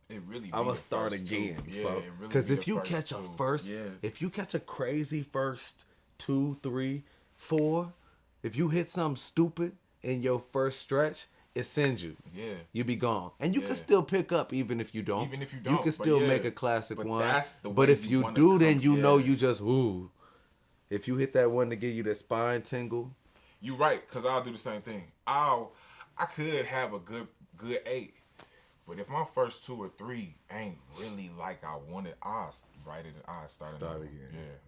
S3: It really.
S2: I'm gonna start again,
S3: Yeah,
S2: folks.
S3: it really
S2: Because
S3: be
S2: if
S3: the
S2: you
S3: first
S2: catch a
S3: two.
S2: first,
S3: Yeah.
S2: if you catch a crazy first 2, 3, 4, if you hit something stupid in your first stretch, it sends you.
S3: Yeah.
S2: You be gone. And you
S3: Yeah.
S2: can still pick up even if you don't.
S3: Even if you
S2: You
S3: don't,
S2: can
S3: but
S2: still
S3: yeah.
S2: make a classic
S3: But
S2: one.
S3: that's the
S2: But
S3: way
S2: if
S3: you
S2: you
S3: wanna
S2: do, then
S3: come-
S2: you know
S3: yeah.
S2: you just, ooh. If you hit that one to give you the spine tingle,
S3: You right, cause I'll do the same thing. I could have a good 8, but if my first 2 or 3 ain't really like I wanted, I write it. I start
S2: Start
S3: another
S2: again.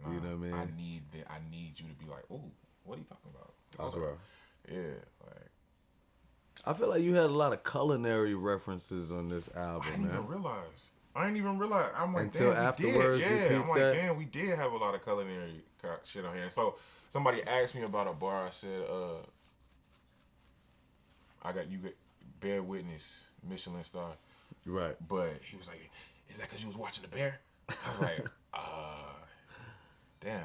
S3: one. Yeah,
S2: You know what I mean?
S3: I need you to be like, oh, what are you talking about?
S2: that's
S3: Hold up.
S2: right.
S3: Yeah, like
S2: I feel like you had a lot of culinary references on this album,
S3: I didn't
S2: man.
S3: even realize. I didn't even realize. I'm like,
S2: Until
S3: damn,
S2: afterwards,
S3: we
S2: you
S3: did. Yeah, I'm
S2: peeped
S3: like,
S2: that?
S3: damn, we did have a lot of culinary shit on here. So somebody asked me about a bar. I said, you get bear witness, Michelin star.
S2: Right.
S3: But he was like, is that because you was watching the bear? I was like, damn.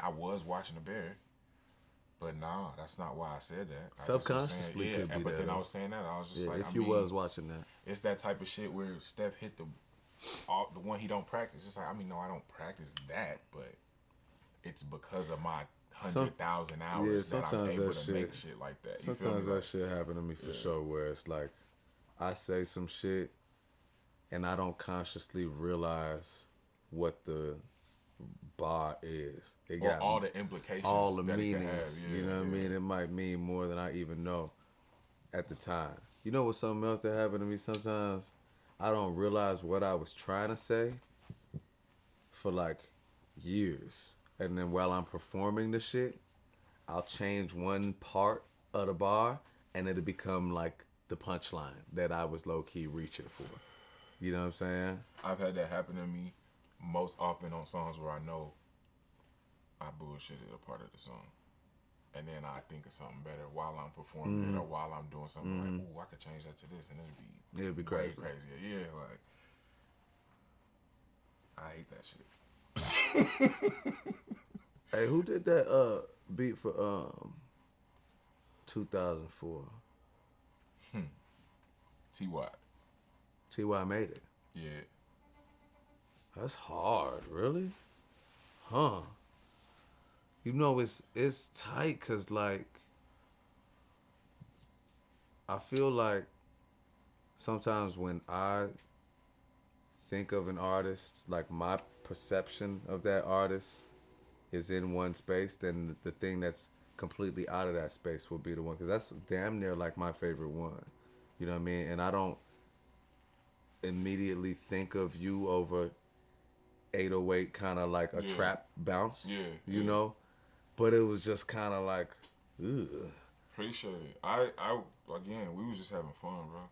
S3: I was watching the bear. But nah, that's not why I said that. I just was
S2: Subconsciously
S3: saying,
S2: could be
S3: but
S2: that,
S3: then I
S2: though.
S3: was saying that, I was just
S2: Yeah,
S3: like,
S2: if
S3: I
S2: you
S3: mean,
S2: was watching that.
S3: it's that type of shit where Steph hit the one he don't practice. It's like, I mean, no, I don't practice that, but it's because of my 100,000 hours that I'm
S2: sometimes
S3: able
S2: that
S3: to
S2: shit-
S3: make shit like that. You feel
S2: Sometimes
S3: me?
S2: that
S3: Like,
S2: shit happen to me for sure, where it's like I say some shit and I don't consciously realize what the bar is. It
S3: or
S2: got
S3: all the implications,
S2: all the
S3: that it could
S2: meanings.
S3: have.
S2: You know what I mean? It might mean more than I even know at the time. You know what's something else that happened to me sometimes? I don't realize what I was trying to say for like years. And then while I'm performing the shit, I'll change one part of the bar and it'll become like the punchline that I was low-key reaching for. You know what I'm saying?
S3: I've had that happen to me most often on songs where I know I bullshitted a part of the song. And then I think of something better while I'm performing it or while I'm doing something like, ooh, I could change that to this and
S2: It'd be
S3: way
S2: crazy.
S3: crazier. Yeah, like, I hate that shit.
S2: Hey, who did that beat for 2004.
S3: T.Y.
S2: T.Y. made it.
S3: Yeah.
S2: That's hard, really? Huh. You know, it's tight because, like, I feel like sometimes when I think of an artist, like my perception of that artist is in one space, then the thing that's completely out of that space will be the one. Because that's damn near like my favorite one. You know what I mean? And I don't immediately think of you over 808 kind of like a trap bounce, you know? But it was just kind of like, ugh.
S3: Appreciate it. I again, we was just having fun, bro.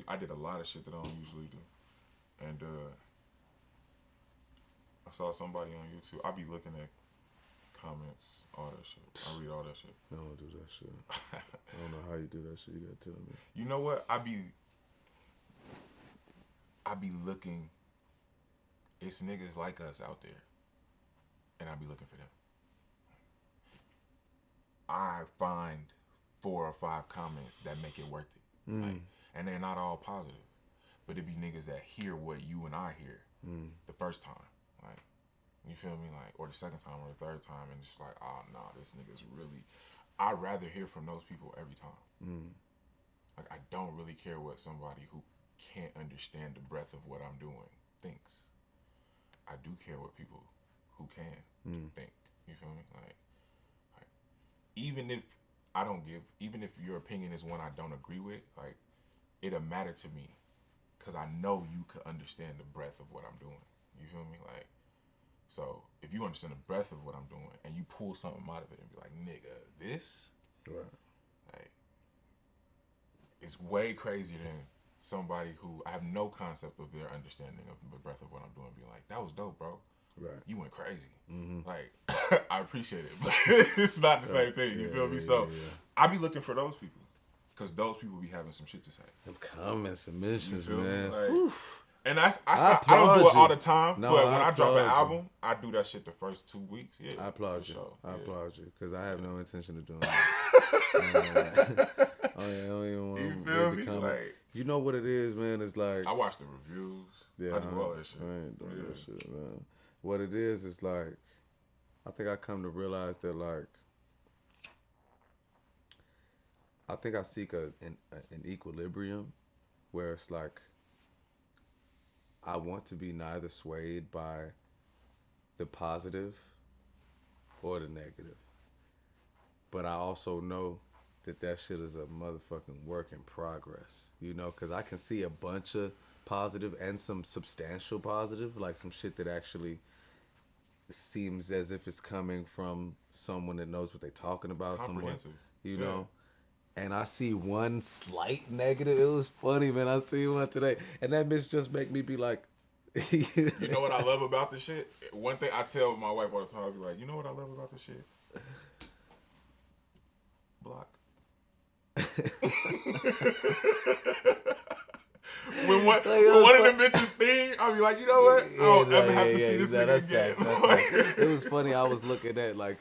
S3: I did a lot of shit that I don't usually do. And I saw somebody on YouTube. I be looking at comments, all that shit. I read all that shit.
S2: I don't do that shit. I don't know how you do that shit. You gotta tell me.
S3: You know what? I be looking. It's niggas like us out there, and I be looking for them. I find 4 or 5 comments that make it worth it, like, and they're not all positive, but it be niggas that hear what you and I hear the first time, like, you feel me, like, or the second time or the third time, and it's like, oh nah, this nigga's really. I'd rather hear from those people every time. Like, I don't really care what somebody who can't understand the breadth of what I'm doing thinks. I do care what people who can think. You feel me? Like, even if your opinion is one I don't agree with, like, it'll matter to me because I know you could understand the breadth of what I'm doing. You feel me? Like, so if you understand the breadth of what I'm doing and you pull something out of it and be like, nigga, this, like, it's way crazier than somebody who I have no concept of their understanding of the breadth of what I'm doing. Be like, that was dope, bro. Right. You went crazy. Like, I appreciate it, but it's not the same thing. You feel me? So I be looking for those people because those people be having some shit to say.
S2: Them comments, submissions, man.
S3: Like, and I don't do it all the time, but when I drop an album, I do that shit the first 2 weeks. Yeah,
S2: I applaud you.
S3: Sure.
S2: I applaud you because I have no intention of doing that. I don't even want to read the comment. Like, you know what it is, man? It's like
S3: I watch the reviews. I do all that shit.
S2: I ain't doing that shit, man. What it is like, I think I come to realize that, like, I think I seek an equilibrium where it's like I want to be neither swayed by the positive or the negative. But I also know that shit is a motherfucking work in progress, you know, because I can see a bunch of positive and some substantial positive, like some shit that actually seems as if it's coming from someone that knows what they're talking about, someone, you know. And I see one slight negative. It was funny, man. I see one today, and that bitch just make me be like,
S3: you know what I love about this shit? One thing I tell my wife all the time, I be like, you know what I love about this shit? Block. When one of them bitches thing, I'll be like, you know what? I don't ever have to see this nigga again.
S2: It was funny. I was looking at, like,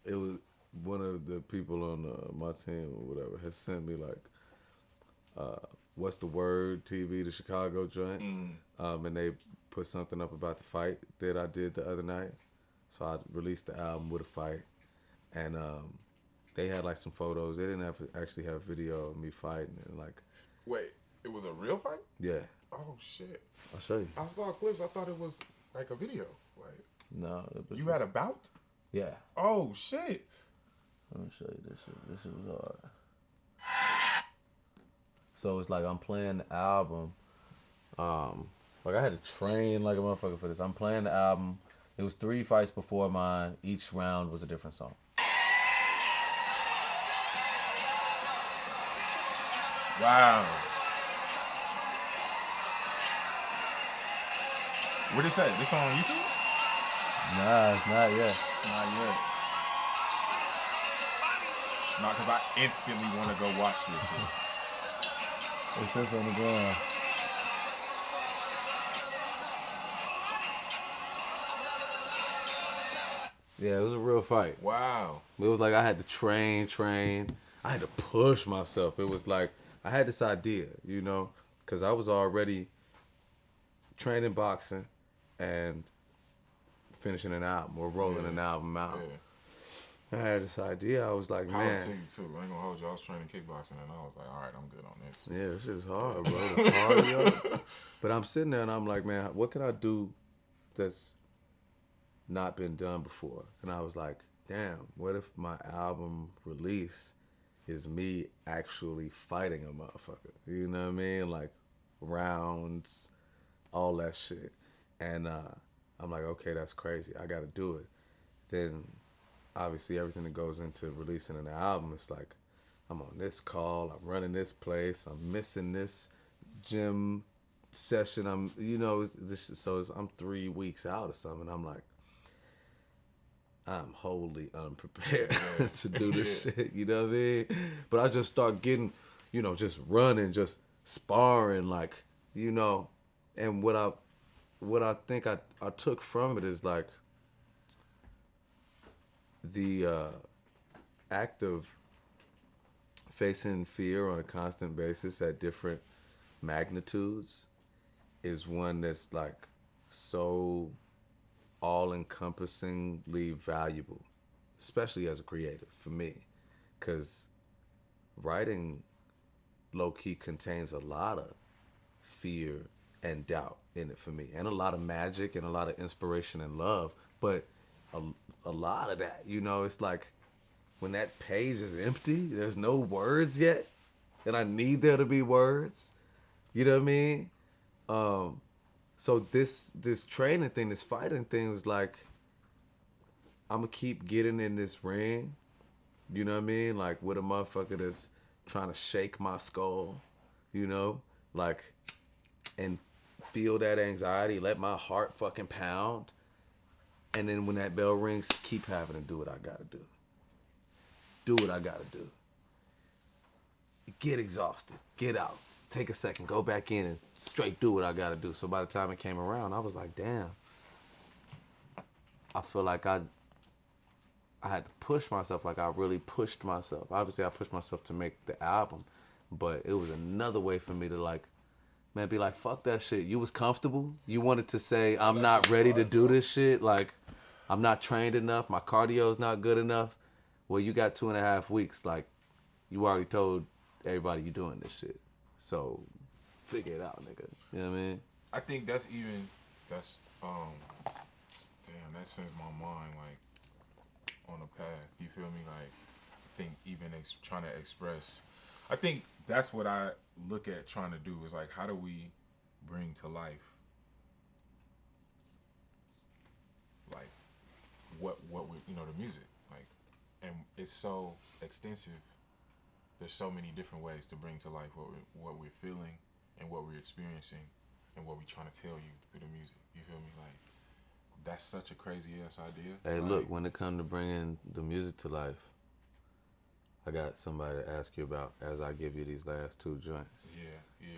S2: it was one of the people on my team or whatever has sent me, like, What's the Word TV, the Chicago joint. And they put something up about the fight that I did the other night. So I released the album with a fight. And they had, like, some photos. They didn't actually have video of me fighting. And, like,
S3: wait, it was a real fight?
S2: Yeah.
S3: Oh shit!
S2: I'll show you.
S3: I saw clips. I thought it was like a video. Like,
S2: no.
S3: You had a bout?
S2: Yeah.
S3: Oh shit!
S2: Let me show you this shit. This shit was hard. So it's like I'm playing the album. Like I had to train like a motherfucker for this. I'm playing the album. It was 3 fights before mine. Each round was a different song.
S3: Wow. What did it say? This on YouTube?
S2: Nah, it's not yet.
S3: Not yet. No, because I instantly want to go watch this shit.
S2: It's just on the ground. Yeah, it was a real fight.
S3: Wow.
S2: It was like I had to train. I had to push myself. It was like I had this idea, because I was already training boxing and finishing an album or rolling an album out.
S3: Yeah.
S2: I had this idea. I was like,
S3: Power
S2: man.
S3: to you too. I ain't gonna hold you. I was training kickboxing and I was like, all right, I'm good on this.
S2: Yeah, this shit is hard, bro. The cardio. But I'm sitting there and I'm like, man, what can I do that's not been done before? And I was like, damn, what if my album release is me actually fighting a motherfucker? You know what I mean? Like rounds, all that shit. And I'm like, okay, that's crazy. I got to do it. Then obviously everything that goes into releasing an album, it's like I'm on this call, I'm running this place, I'm missing this gym session, I'm 3 weeks out or something. I'm like, I'm wholly unprepared to do this shit, you know what I mean? But I just start getting, just running, just sparring, like, and what I think I took from it is like the act of facing fear on a constant basis at different magnitudes is one that's like so all-encompassingly valuable, especially as a creative for me, because writing low-key contains a lot of fear and doubt in it for me, and a lot of magic and a lot of inspiration and love, but a lot of that, it's like when that page is empty, there's no words yet, and I need there to be words, you know what I mean? So this training thing, this fighting thing was like, I'm gonna keep getting in this ring, you know what I mean? Like with a motherfucker that's trying to shake my skull, like, and feel that anxiety, let my heart fucking pound. And then when that bell rings, keep having to do what I gotta do. Do what I gotta do. Get exhausted. Get out. Take a second. Go back in and straight do what I gotta do. So by the time it came around, I was like, damn. I feel like I had to push myself, like I really pushed myself. Obviously, I pushed myself to make the album, but it was another way for me to like, man, be like, fuck that shit. You was comfortable. You wanted to say, I'm not ready to do this shit. Like, I'm not trained enough. My cardio's not good enough. Well, you got 2.5 weeks. Like, you already told everybody you doing this shit. So, figure it out, nigga. You know what I mean?
S3: I think that sends my mind, like, on a path. You feel me? Like, I think even trying to express. I think that's what I look at trying to do is like, how do we bring to life like what we the music, like, and it's so extensive. There's so many different ways to bring to life what we're feeling and what we're experiencing and what we're trying to tell you through the music. You feel me? Like, that's such a crazy ass idea.
S2: Hey,
S3: like,
S2: look, when it comes to bringing the music to life, I got somebody to ask you about as I give you these last 2 joints.
S3: Yeah.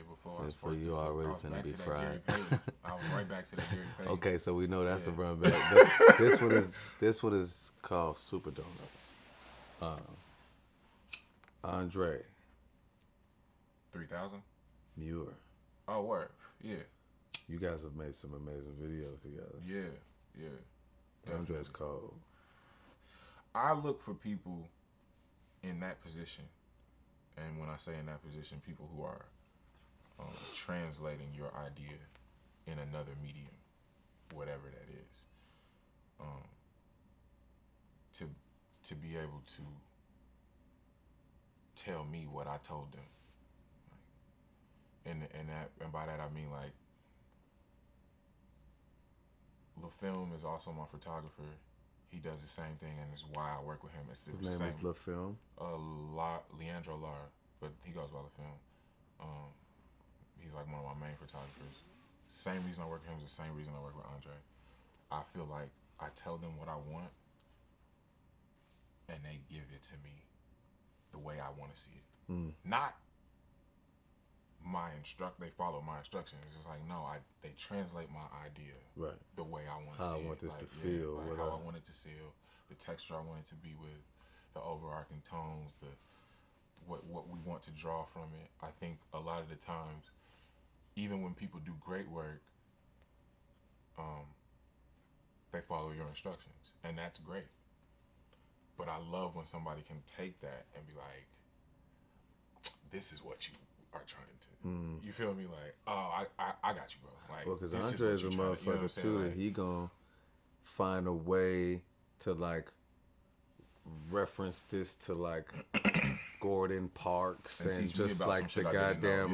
S3: Before I
S2: And for
S3: sparked
S2: you
S3: this up,
S2: already
S3: I was
S2: finna
S3: back
S2: be
S3: to that
S2: fried.
S3: Gary Payton. I was right back to that Gary Payton.
S2: Okay, so we know that's a
S3: Yeah.
S2: run back. But this one is called Super Donuts. Andre
S3: 3000.
S2: Muir.
S3: Oh, word. Yeah.
S2: You guys have made some amazing videos together.
S3: Yeah.
S2: Andre's cold.
S3: I look for people in that position, and when I say in that position, people who are translating your idea in another medium, whatever that is, to be able to tell me what I told them, like, and by that I mean like, LaFilm is also my photographer. He does the same thing, and it's why I work with him. It's
S2: His
S3: the
S2: name
S3: same.
S2: is LaFilm.
S3: Leandro Lara, but he goes by LaFilm. He's like one of my main photographers. Same reason I work with him is the same reason I work with Andre. I feel like I tell them what I want, and they give it to me the way I want to see it. Not they follow my instructions. It's just like, no, they translate my idea
S2: Right.
S3: the way I want to
S2: How
S3: see
S2: I want
S3: it.
S2: this to
S3: Like,
S2: feel,
S3: like
S2: whatever.
S3: how I want it to feel, the texture I want it to be with, the overarching tones, what we want to draw from it. I think a lot of the times, even when people do great work, they follow your instructions, and that's great. But I love when somebody can take that and be like, this is what you are trying to. You feel me? Like, oh, I got you, bro. Like,
S2: Well, because
S3: this
S2: Andre is
S3: what
S2: a
S3: you trying to- you know what I'm
S2: motherfucker
S3: saying?
S2: too, that
S3: Like,
S2: he gonna find a way to like reference this to like Gordon Parks
S3: And
S2: and
S3: teach me
S2: just
S3: about some
S2: like
S3: shit
S2: the
S3: I didn't know,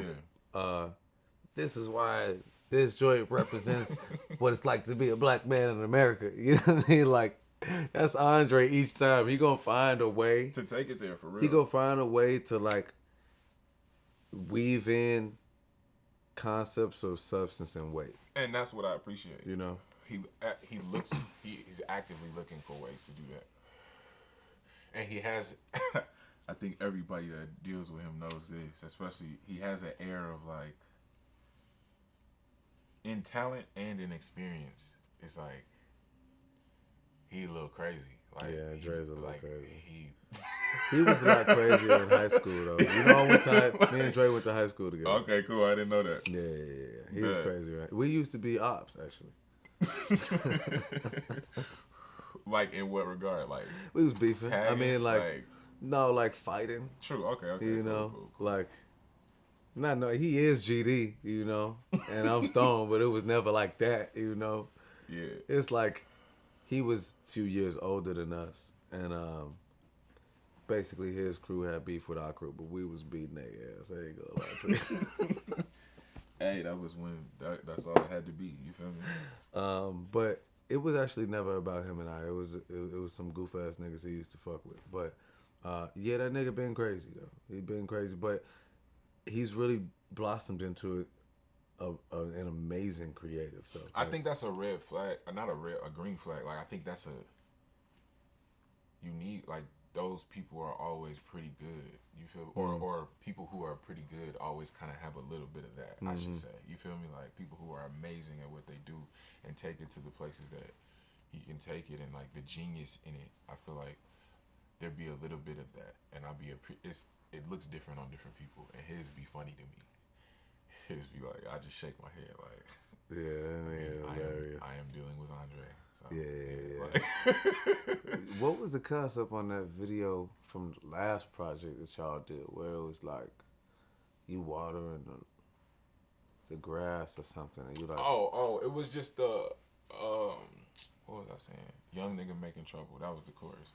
S2: goddamn. This is why this joint represents what it's like to be a black man in America. You know what I mean? Like, that's Andre each time. He gonna find a way.
S3: to take it there for real.
S2: He gonna find a way to like weave in concepts of substance and weight.
S3: And that's what I appreciate.
S2: You know?
S3: He's actively looking for ways to do that. And he has, I think everybody that deals with him knows this, especially he has an air of like, in talent and in experience, it's like, he a little crazy. Like,
S2: Yeah, Dre's a little crazy.
S3: He
S2: was a lot crazier in high school though. You know, one time me and Dre went to high school together.
S3: Okay, cool. I didn't know that.
S2: Yeah. He was
S3: Yeah.
S2: crazy, right? We used to be ops, actually.
S3: Like, in what regard? Like,
S2: We was beefing. I
S3: tagging?
S2: mean, like, no, like fighting.
S3: True. Okay.
S2: You
S3: cool,
S2: know,
S3: cool.
S2: like, no, he is GD, you know, and I'm Stone, but it was never like that, you know.
S3: Yeah.
S2: It's like he was a few years older than us, and basically his crew had beef with our crew, but we was beating their ass. I ain't gonna lie to you.
S3: Hey, that was when that's all it had to be. You feel me?
S2: But it was actually never about him and I. It was some goof ass niggas he used to fuck with. But yeah, that nigga been crazy though. He been crazy, but he's really blossomed into an amazing creative though.
S3: I think that's a red flag, not a green flag. Like, I think that's you need, like, those people are always pretty good. You feel, or people who are pretty good always kind of have a little bit of that. I should say. You feel me? Like, people who are amazing at what they do and take it to the places that he can take it, and like the genius in it. I feel like there'd be a little bit of that, and it looks different on different people, and his be funny to me. His be like, I just shake my head like,
S2: yeah, hilarious.
S3: I am dealing with Andre. So,
S2: Yeah. What was the concept on that video from the last project that y'all did, where it was like you watering the grass or something, and you like,
S3: it was just the what was I saying? Young nigga making trouble. That was the chorus.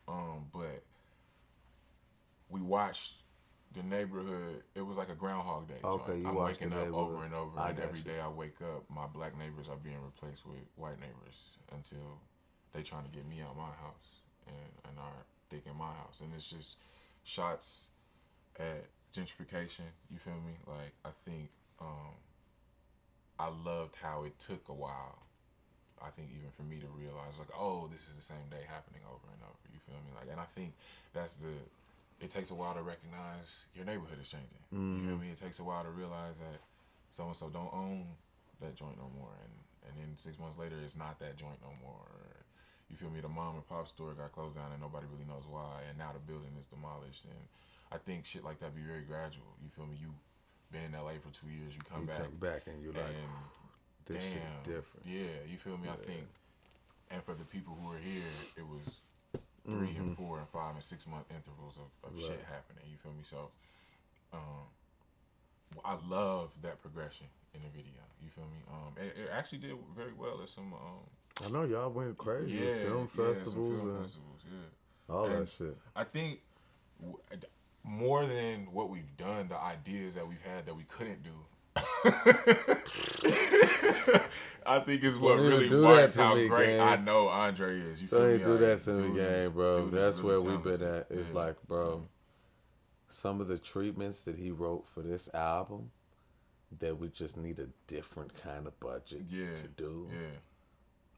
S3: But we watched the neighborhood. It was like a Groundhog Day.
S2: Okay,
S3: joint.
S2: you
S3: I'm
S2: watched the
S3: waking up
S2: neighborhood.
S3: over and over,
S2: I
S3: and
S2: got
S3: every
S2: you.
S3: day I wake up, my black neighbors are being replaced with white neighbors until they trying to get me out my house and are thinking my house. And it's just shots at gentrification. You feel me? Like, I think I loved how it took a while. I think even for me to realize, like, oh, this is the same day happening over and over. You feel me? Like, and I think it takes a while to recognize your neighborhood is changing. You feel me? It takes a while to realize that so-and-so don't own that joint no more. And then 6 months later, it's not that joint no more. Or, you feel me? The mom and pop store got closed down and nobody really knows why. And now the building is demolished. And I think shit like that be very gradual. You feel me? You been in LA for 2 years, you come back
S2: and you're like, this
S3: damn,
S2: shit different.
S3: Yeah, you feel me? I think, and for the people who are here, it was 3 and 4 and 5 and 6 month intervals of shit happening. You feel me? So, I love that progression in the video. You feel me? It actually did very well at some.
S2: I know y'all went crazy with film
S3: some
S2: festivals
S3: film
S2: and
S3: festivals,
S2: all
S3: And
S2: that shit.
S3: I think more than what we've done, the ideas that we've had that we couldn't do. I think is what
S2: Don't even
S3: really
S2: do
S3: marks
S2: that to
S3: how
S2: me,
S3: great
S2: gang.
S3: I know Andre is. You feel
S2: Don't
S3: me?
S2: even do
S3: Like,
S2: that to me,
S3: dude
S2: gang,
S3: is-
S2: bro.
S3: dude is
S2: That's
S3: really
S2: where we've been
S3: talented.
S2: at. It's
S3: Yeah.
S2: like, bro, some of the treatments that he wrote for this album that we just need a different kind of budget to do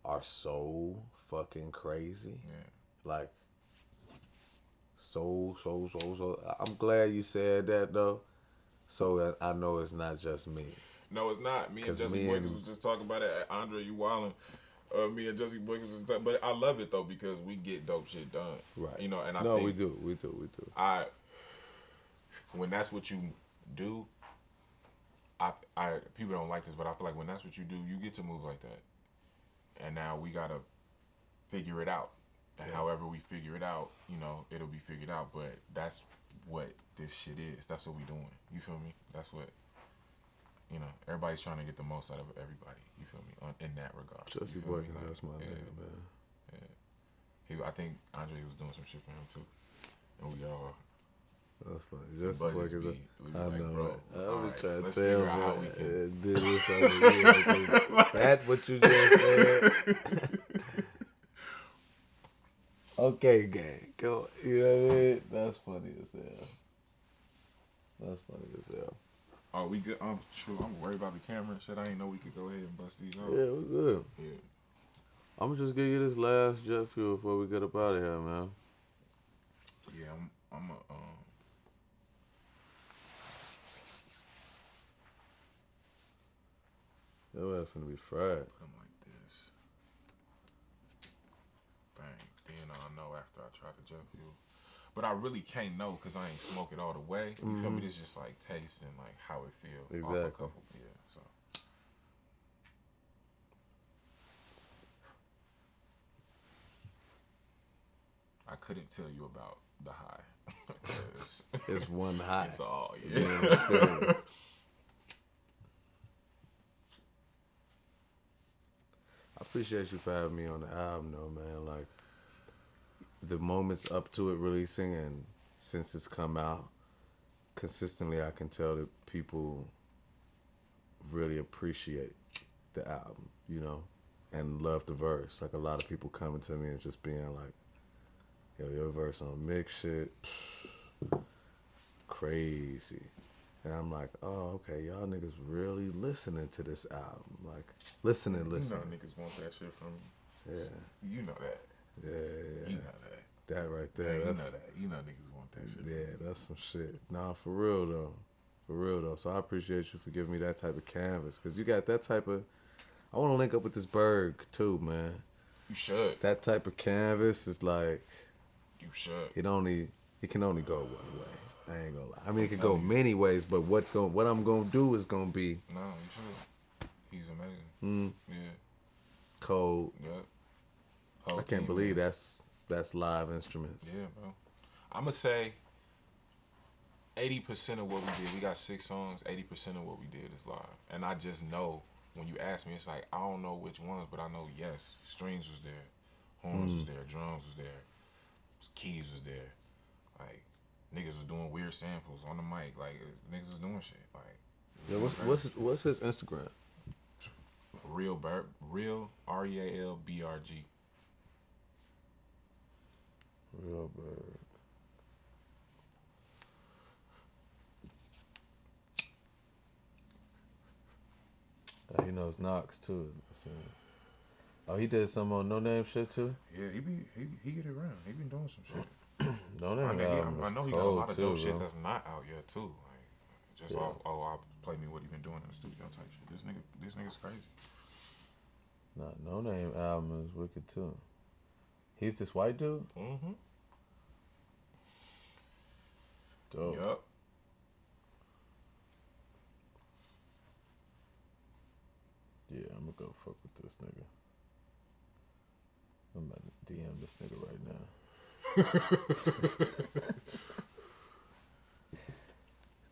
S2: are so fucking crazy.
S3: Yeah.
S2: Like, so. I'm glad you said that, though. so that I know it's not just me.
S3: No, it's not. Me and
S2: 'Cause
S3: Jesse
S2: me
S3: Boykins
S2: and-
S3: was just talking about it. Andre, you wildin'. Me and Jesse Boykins was talking, but I love it though because we get dope shit done.
S2: Right.
S3: You know, and I
S2: No,
S3: think
S2: we do.
S3: When that's what you do, people don't like this, but I feel like when that's what you do, you get to move like that. And now we gotta figure it out. And however we figure it out, you know, it'll be figured out. But that's what this shit is. That's what we doing. You feel me? That's what, you know, everybody's trying to get the most out of everybody. You feel me? In that regard.
S2: Jesse
S3: You feel me?
S2: Boykins,
S3: Like,
S2: that's my
S3: yeah.
S2: name, man.
S3: I think Andre was doing some shit for him too. And we all
S2: That's funny. Jesse
S3: budgets
S2: Boykins,
S3: we be
S2: I
S3: like,
S2: know,
S3: bro,
S2: right? I
S3: all
S2: was
S3: right,
S2: trying to
S3: let's
S2: tell
S3: figure out how
S2: man,
S3: we can.
S2: did this over here. That's what you just said. Okay, gang. Go. You know what I mean? That's funny as hell. That's funny as hell.
S3: Oh, we good? True. I'm worried about the camera and shit. I didn't know we could go ahead and bust these out.
S2: Yeah, we good.
S3: Yeah.
S2: I'm gonna just give you this last jet fuel before we get up out of here, man.
S3: Yeah, I'm a
S2: Your ass finna be fried.
S3: put them like this. Bang. Then I'll know after I try the jet fuel. But I really can't know because I ain't smoke it all the way. You feel me? This just like taste and like how it feels.
S2: Exactly.
S3: Off a couple, yeah. So. I couldn't tell you about the high. 'Cause
S2: It's one high.
S3: it's all,
S2: Being
S3: yeah.
S2: experienced. I appreciate you for having me on the album, though, man. Like, the moments up to it releasing and since it's come out, consistently I can tell that people really appreciate the album, you know, and love the verse. Like, a lot of people coming to me and just being like, yo, your verse on Mick shit, crazy. And I'm like, oh, okay, y'all niggas really listening to this album. Like, listening.
S3: You know niggas want that shit from me.
S2: Yeah.
S3: You know that.
S2: Yeah.
S3: You know that.
S2: That right
S3: Yeah,
S2: there.
S3: you
S2: That's,
S3: know that. You know niggas want that shit from me.
S2: yeah, that's some shit. Nah, for real, though. For real, though. So I appreciate you for giving me that type of canvas. Because you got that type of... I want to link up with this Berg, too, man.
S3: You should.
S2: That type of canvas is like...
S3: You should.
S2: It can only go one way. I ain't gonna lie. I mean, it could
S3: telling
S2: go
S3: you.
S2: many ways, but what I'm gonna do is gonna be
S3: No, you should. He's amazing. Yeah.
S2: cold.
S3: Yep.
S2: I
S3: Whole
S2: can't
S3: team
S2: believe
S3: is.
S2: that's live instruments.
S3: Yeah, bro. I'm gonna say 80% of what we did, we got 6 songs, 80% of what we did is live. And I just know, when you ask me, it's like, I don't know which ones, but I know, yes, strings was there, horns was there, drums was there, keys was there. Like, niggas was doing weird samples on the mic. Like, niggas was doing shit. Like,
S2: Yeah, what's his Instagram?
S3: Real REALBRG.
S2: Real Bird. He knows Knox too. So. Oh, he did some on No Name shit too.
S3: Yeah, he get it around. He been doing some shit.
S2: No Name.
S3: I mean,
S2: album
S3: I
S2: is
S3: know he got a
S2: cold
S3: lot of
S2: too,
S3: dope shit
S2: bro.
S3: that's not out yet too. Like, just I'll play me what he been doing in the studio type shit. This nigga's crazy.
S2: Nah, No Name album is wicked too. He's this white dude.
S3: Mm-hmm.
S2: Dope.
S3: Yup.
S2: Yeah, I'm gonna go fuck with this nigga. I'm about to DM this nigga right now.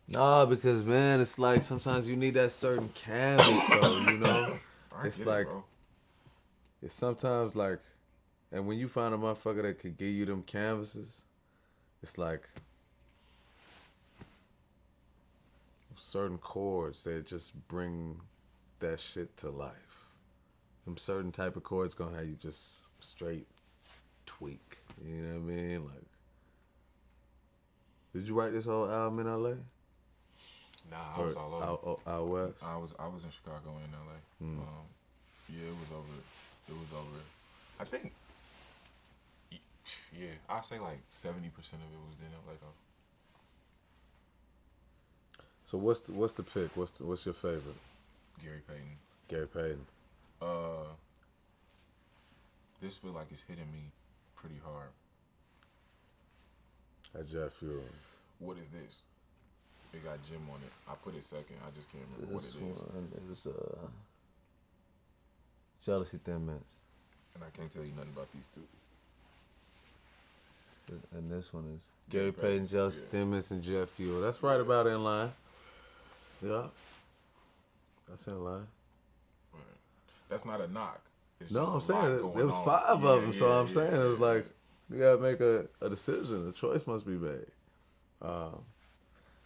S2: Nah, because man, it's like sometimes you need that certain canvas though, you know?
S3: I
S2: It's
S3: get
S2: like
S3: it, bro.
S2: it's sometimes like, and when you find a motherfucker that could give you them canvases, it's like certain chords that just bring that shit to life. Them certain type of chords gonna have you just straight tweak. You know what I mean? Like, did you write this whole album in LA?
S3: Nah, I was all over.
S2: Out west.
S3: I was in Chicago and LA. Yeah, it was over. I think. Yeah, I say like 70% of it was in LA though.
S2: So what's the pick? What's your favorite?
S3: Gary Payton.
S2: Gary Payton.
S3: This feel like it's hitting me pretty hard.
S2: That jet fuel.
S3: What is this? It got Jim on it. I put it second. I just can't remember what it is.
S2: This one is Jealousy Thin Mints.
S3: And I can't tell you nothing about these two.
S2: And this one is Gary Payton, Jealousy
S3: yeah.
S2: Thin Mints, and Jet Fuel. That's right about in line. Yeah. That's in line.
S3: Right. That's not a knock. It's
S2: No,
S3: just
S2: I'm
S3: a lot
S2: saying
S3: going
S2: there was
S3: on.
S2: 5 of them, so I'm saying
S3: yeah,
S2: it's like you gotta make a decision. A choice must be made.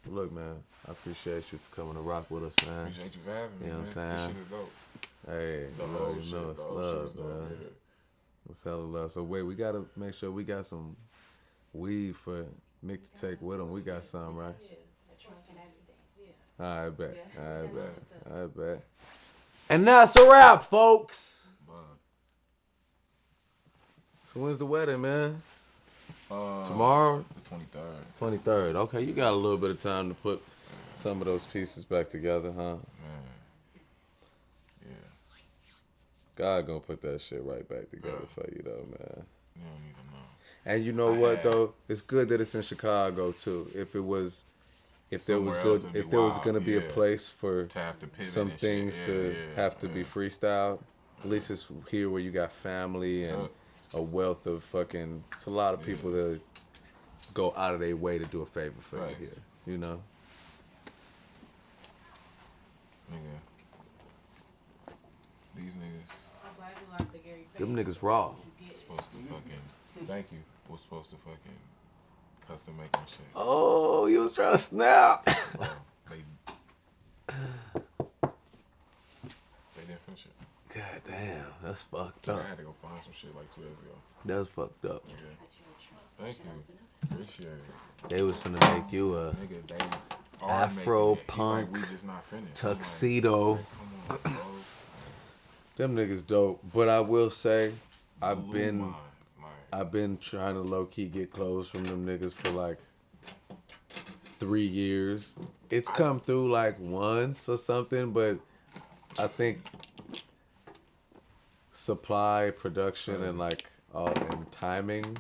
S2: Look, man, I appreciate you for coming to rock with us, man.
S3: Appreciate you for having me,
S2: You know
S3: man.
S2: what I'm
S3: This
S2: saying?
S3: shit is dope.
S2: Hey,
S3: The
S2: you
S3: whole
S2: already
S3: shit,
S2: know it's
S3: the whole shit is
S2: love,
S3: dope,
S2: man.
S3: yeah.
S2: It's hella love. So wait, we gotta make sure we got some weed for Mick to take with him. We got some, right?
S5: Yeah, the trunk and everything. Yeah.
S2: I bet.
S5: Yeah.
S2: I bet. I bet. And that's a wrap, folks.
S3: But,
S2: So when's the wedding, man?
S3: uh,
S2: Tomorrow?
S3: The 23rd.
S2: 23rd. Okay, you got a little bit of time to put some of those pieces back together, huh?
S3: Man. Yeah.
S2: God gonna put that shit right back together for you, though, man.
S3: You don't need to know.
S2: And you know what, though? It's good that it's in Chicago, too. If there was
S3: Somewhere
S2: good,
S3: else it'd be
S2: if there was
S3: wild,
S2: gonna be a
S3: yeah.
S2: place for
S3: To have to pivot
S2: some
S3: and
S2: things
S3: shit.
S2: to
S3: Yeah,
S2: have to be freestyled, at least it's here where you got family and a wealth of fucking. It's a lot of people that go out of their way to do a favor for
S3: Right.
S2: you here. You know.
S3: Nigga. These niggas
S5: I'm glad you like the Gary
S2: Them
S5: Payton.
S2: niggas raw.
S3: supposed to fucking, thank you, was supposed to fucking custom make my shit.
S2: Oh, you was trying to snap.
S3: Bro, they didn't finish it.
S2: God damn, that's fucked
S3: I
S2: up.
S3: had to go find some shit like 2 days ago.
S2: That's fucked up.
S3: Okay. Thank you. Appreciate it.
S2: They was finna make you a
S3: Nigga, they are
S2: Afro
S3: making it. He
S2: punk
S3: like, we just not finished.
S2: tuxedo.
S3: I'm like, come on, bro.
S2: Them niggas dope. But I will say, I've
S3: Blue
S2: been
S3: minds, like,
S2: I've been trying to low key get clothes from them niggas for like 3 years. It's come through like once or something, but I think supply, production, and like and timing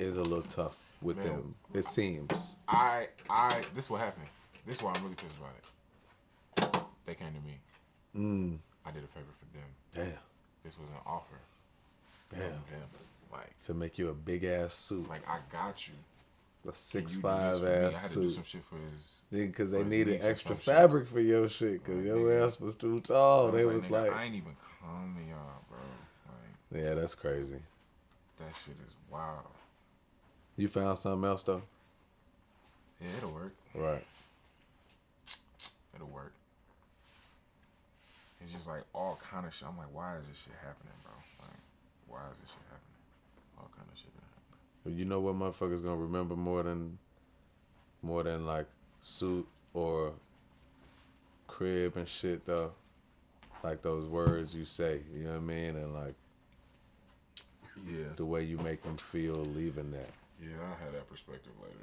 S2: is a little tough with
S3: Man.
S2: them. It seems.
S3: this is what happened. This is why I'm really pissed about it. They came to me. I did a favor for them.
S2: Damn.
S3: This was an offer.
S2: Damn.
S3: From them. Like,
S2: To make you a big ass suit,
S3: like I got you.
S2: a
S3: Can you
S2: 6'5"
S3: do this for me? I
S2: ass
S3: had to do
S2: suit.
S3: some shit for his.
S2: Because they
S3: for his
S2: needed
S3: niece or
S2: extra
S3: some shit.
S2: fabric for your shit. Because
S3: Like,
S2: your
S3: nigga.
S2: ass was too tall.
S3: So I
S2: They
S3: was
S2: was
S3: nigga,
S2: like,
S3: I ain't even come to y'all, bro. Like,
S2: yeah, that's crazy.
S3: that shit is wild.
S2: You found something else though?
S3: Yeah, it'll work.
S2: Right.
S3: It'll work. It's just like all kind of shit. I'm like, why is this shit happening, bro? Like, why is this shit happening? All kind of shit been happening.
S2: You know what motherfuckers gonna remember more than like suit or crib and shit though? Like those words you say, you know what I mean? And like
S3: Yeah.
S2: the way you make them feel leaving that.
S3: Yeah, I'll have that perspective later.